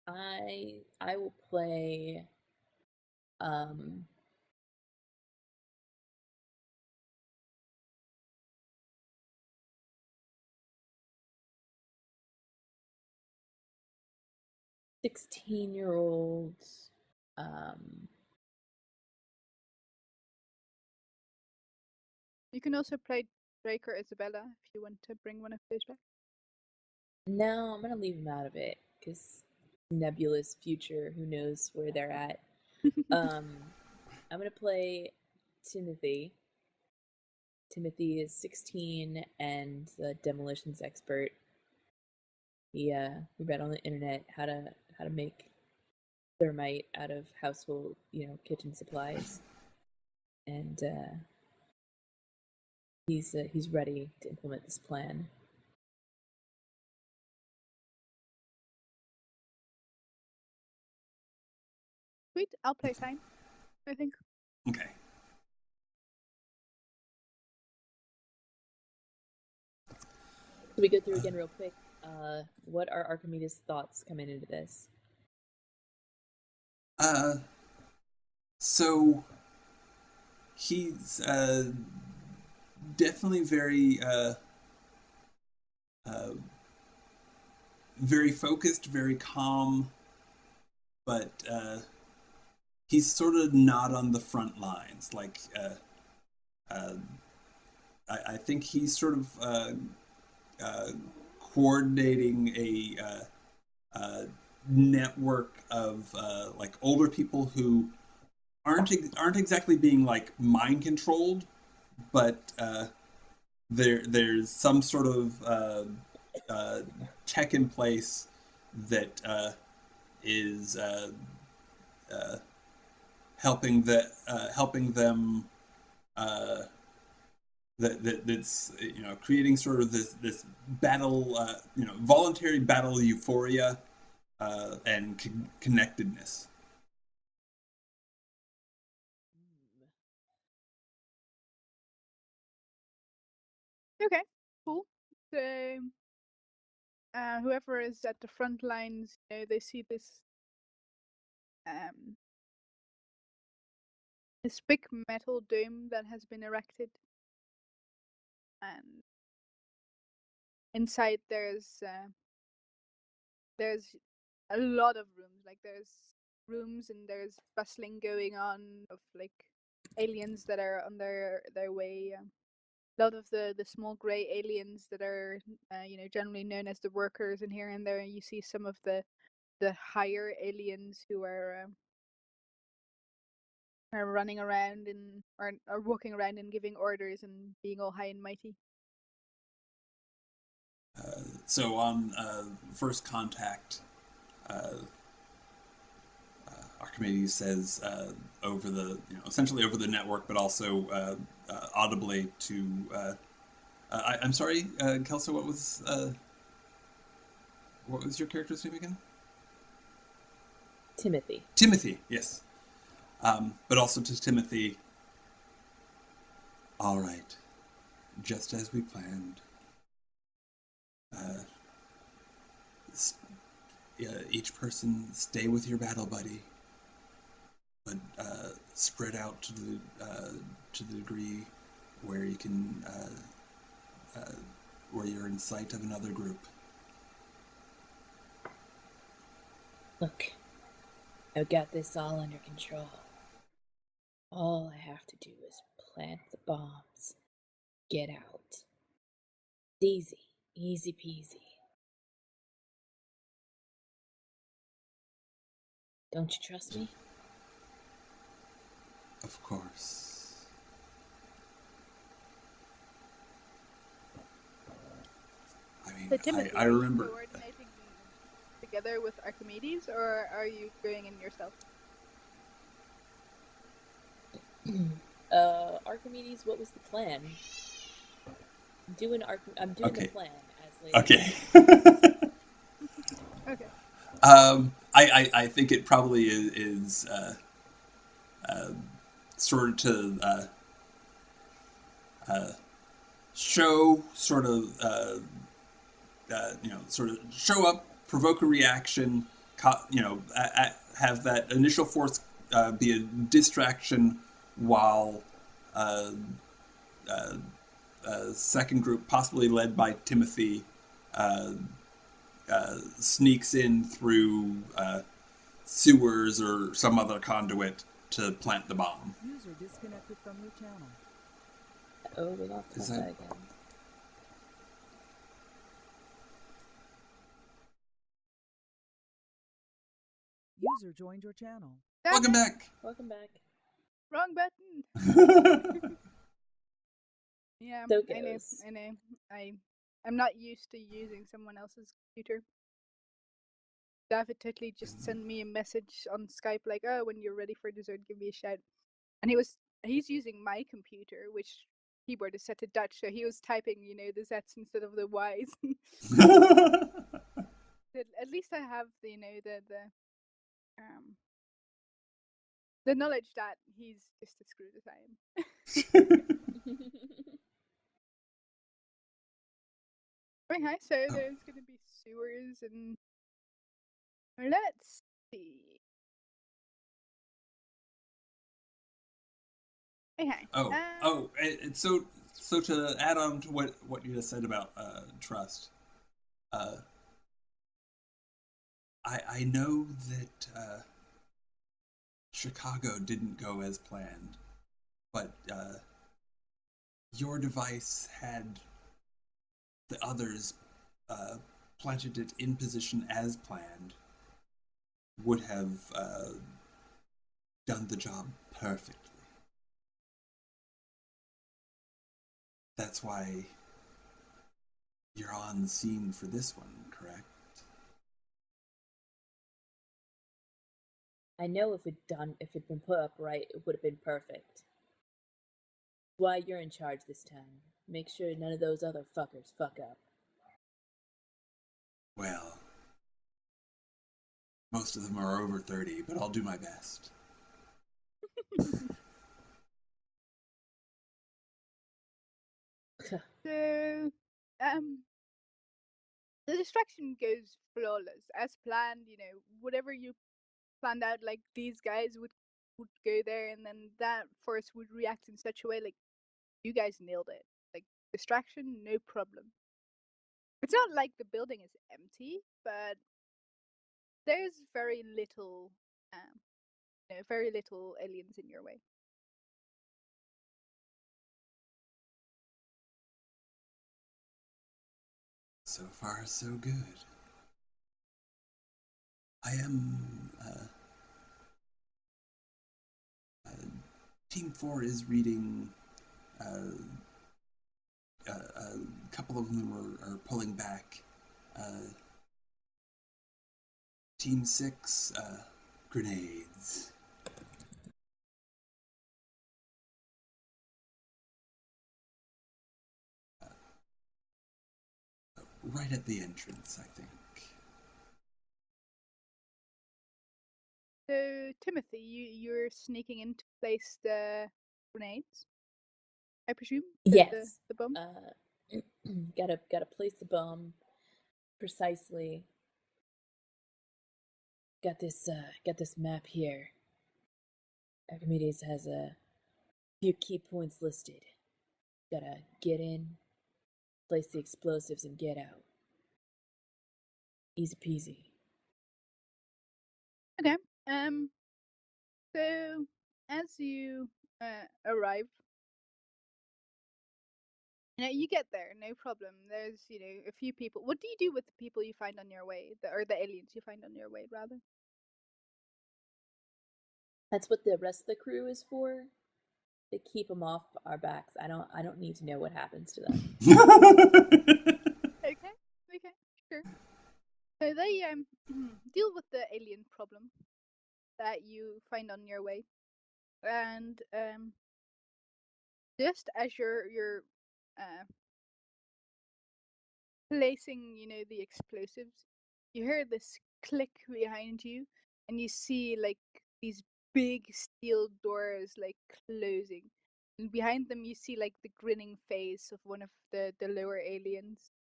I will play um 16-year-old um You can also play Drake or Isabella if you want to bring one of those back. no, I'm gonna leave him out of it because nebulous future, who knows where they're at. I'm gonna play Timothy. Timothy is 16 and the demolitions expert. He read on the internet how to make thermite out of household, kitchen supplies, and he's ready to implement this plan. Sweet, I'll play time, I think. Okay. So we go through again real quick. What are Archimedes' thoughts coming into this? So he's definitely uh, very focused, very calm, but he's sort of not on the front lines. Like, uh, I think he's sort of uh, coordinating a network of like older people who aren't exactly being like mind controlled, but there's some sort of tech in place that is uh, helping them that's creating sort of this battle voluntary battle euphoria and connectedness. Okay, cool. So, whoever is at the front lines, they see um, this big metal dome that has been erected, and inside there's a lot of rooms. Like there's rooms and there's bustling going on of like aliens that are on their way. A lot of the small gray aliens that are generally known as the workers, and here and there you see some of the higher aliens who are running around and are walking around and giving orders and being all high and mighty. So on first contact, Archimedes says over the essentially over the network, but also audibly to. I'm sorry, Kelso. What was your character's name again? Timothy. Timothy. Yes. But also to Timothy. All right, just as we planned. Uh, each person stay with your battle buddy, but spread out to the degree where you can where you're in sight of another group. Look, I've got this all under control. All I have to do is plant the bombs. Get out. Easy. Easy peasy. Don't you trust me? Of course. I mean, So Timothy, I are you remember. coordinating together with Archimedes, or are you going in yourself? Archimedes, what was the plan? I'm doing the Okay. plan as laid Okay. Okay. I think it probably is sort of to show sort of show up, provoke a reaction, have that initial force be a distraction while uh, second group, possibly led by Timothy, uh, sneaks in through sewers or some other conduit to plant the bomb. User disconnected from your channel. Oh, we lost Tessa again. User joined your channel. Welcome back. Welcome back. Wrong button. Yeah, So I know. goes. I know. I'm not used to using someone else's computer. David totally just sent me a message on Skype like, "Oh, when you're ready for dessert, give me a shout." And he's using my computer, which keyboard is set to Dutch, so he was typing, the Z's instead of the Y's. At least I have the knowledge that he's just as screwed as I am. Okay, so there's gonna be sewers and let's see. Okay. And so to add on to what you just said about trust, I know that Chicago didn't go as planned, but your device had the others planted it in position as planned, would have done the job perfectly. That's why you're on scene for this one, correct? I know if it'd been put up right, it would have been perfect. Why you're in charge this time. Make sure none of those other fuckers fuck up. Well, most of them are over 30, but I'll do my best. So, the distraction goes flawless as planned. Whatever you planned out, like these guys would go there, and then that force would react in such a way, like you guys nailed it. Like distraction, no problem. It's not like the building is empty, but there's very little aliens in your way. So far, so good. I am. Team 4 is reading. A couple of them are pulling back. Team 6, grenades. Right at the entrance, I think. So, Timothy, you're sneaking in to place the grenades, I presume? Yes. The bomb? Gotta place the bomb precisely. Got this map here. Archimedes has a few key points listed. Gotta get in, place the explosives, and get out. Easy peasy. Okay. So as you arrive, you get there, no problem. There's a few people. What do you do with the people you find on your way, or the aliens you find on your way, rather? That's what the rest of the crew is for. To keep them off our backs. I don't need to know what happens to them. Okay, sure. So they deal with the alien problem that you find on your way, and just as you're placing the explosives, you hear this click behind you, and you see like these big steel doors like closing, and behind them you see like the grinning face of one of the lower aliens.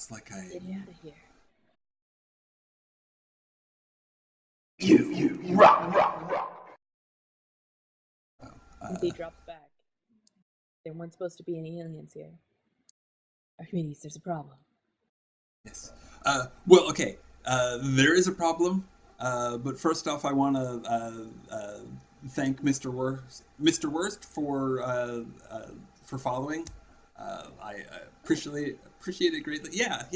Looks like I... Get out of here. You, rock. He drops back. There weren't supposed to be any aliens here. Archimedes, there's a problem. Yes. Well, okay. There is a problem, but first off, I want to thank Mr. Worst for following. I appreciate it greatly. Yeah.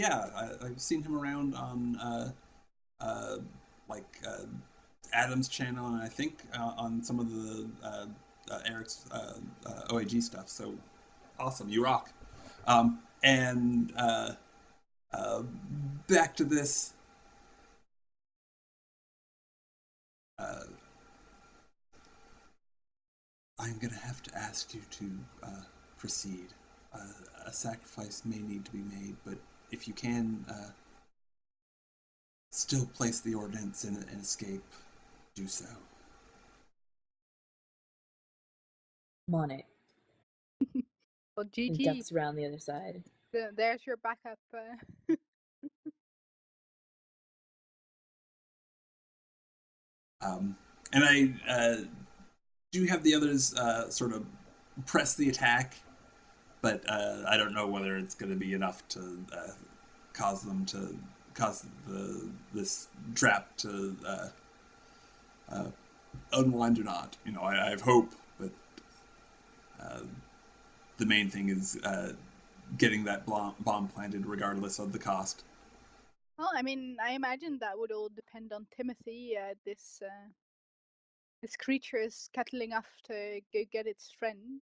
I've seen him around on Adam's channel, and I think on some of the Eric's OAG stuff. So awesome, you rock. And back to this. I'm gonna have to ask you to proceed. A sacrifice may need to be made, but if you can still place the ordnance and escape, do so. I'm on it. Well, And GG. ducks around the other side. There's your backup. And I do have the others sort of press the attack, but I don't know whether it's going to be enough to cause this trap to unwind or not. You know, I have hope, but the main thing is getting that bomb planted, regardless of the cost. Well, I mean, I imagine that would all depend on Timothy. This creature is scuttling off to go get its friend.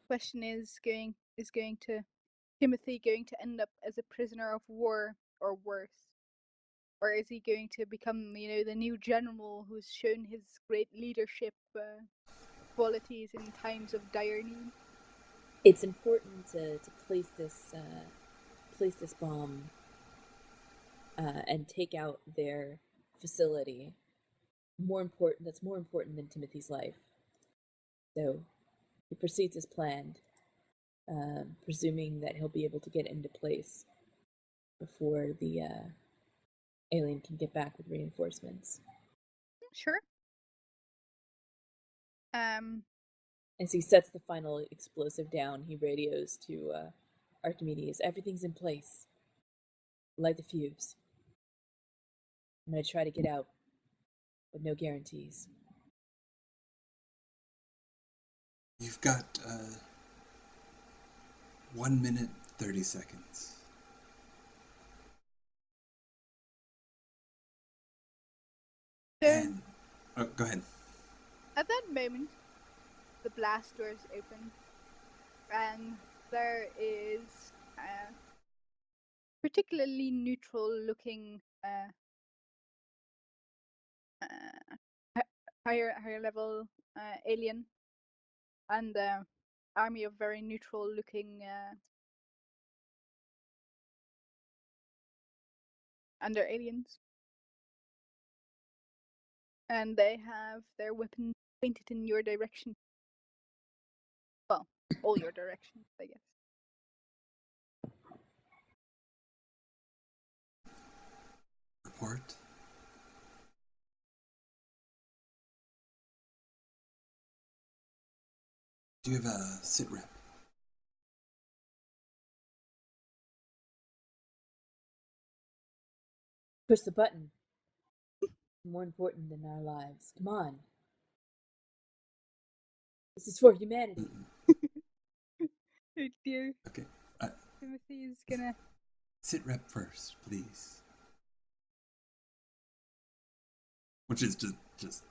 Question is Timothy going to end up as a prisoner of war or worse? Or is he going to become, the new general who's shown his great leadership qualities in times of dire need? It's important to place this bomb and take out their facility. That's more important than Timothy's life. So he proceeds as planned, presuming that he'll be able to get into place before the alien can get back with reinforcements. Sure. As he sets the final explosive down, he radios to Archimedes. Everything's in place. Light the fuse. I'm going to try to get out, but no guarantees. You've got 1 minute, 30 seconds. And go ahead. At that moment, the blast doors open, and there is a particularly neutral-looking higher level alien, and an army of very neutral-looking under aliens, and they have their weapons pointed in your direction. Well, all your directions, I guess. Report. Do you have a sit rep? Push the button. More important than our lives. Come on. This is for humanity. Oh dear. Okay. Timothy is gonna... Sit rep first, please. Which is just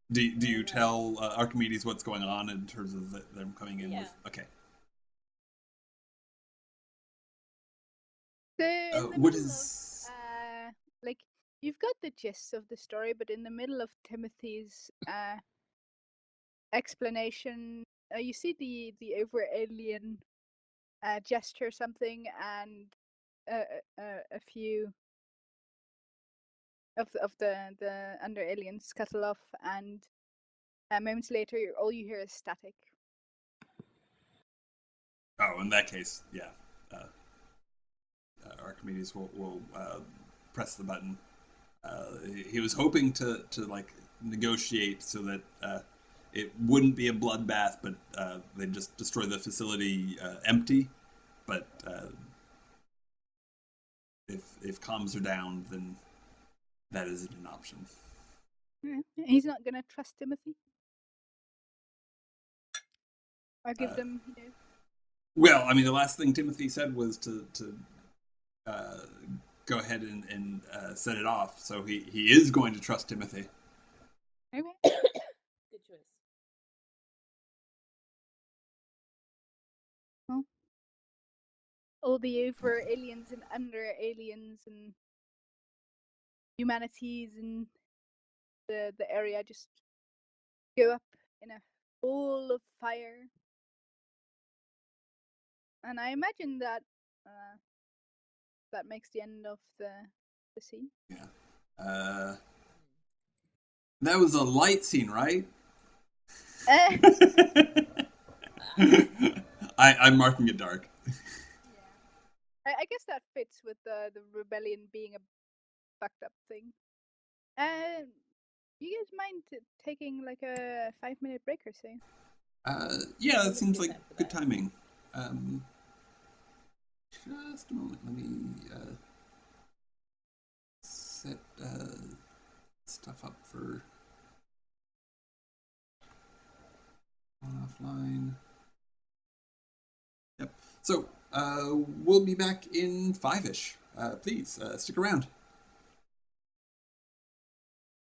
do you tell Archimedes what's going on in terms of them coming in with... Okay. So what is... like, you've got the gist of the story, but in the middle of Timothy's explanation, you see the over alien gesture something, and a few of the under aliens scuttle off, and moments later all you hear is static. Oh, in that case, yeah. Archimedes will press the button. He was hoping to like negotiate so that it wouldn't be a bloodbath, but they'd just destroy the facility empty. But if comms are down, then that isn't an option. He's not gonna trust Timothy. Or give Uh, them, Well, I mean, the last thing Timothy said was to uh, go ahead and set it off. So he is going to trust Timothy. Okay. Good choice. Well, all the over aliens and under aliens and humanities and the area just go up in a ball of fire. And I imagine that that makes the end of the scene. Yeah. That was a light scene, right? I'm marking it dark. Yeah. I guess that fits with the rebellion being a fucked up thing. You guys mind taking like a 5-minute break or so? Yeah, that Let's seems take like time for good that. timing. Just a moment. Let me set stuff up for on offline. Yep. So we'll be back in 5-ish. Please stick around.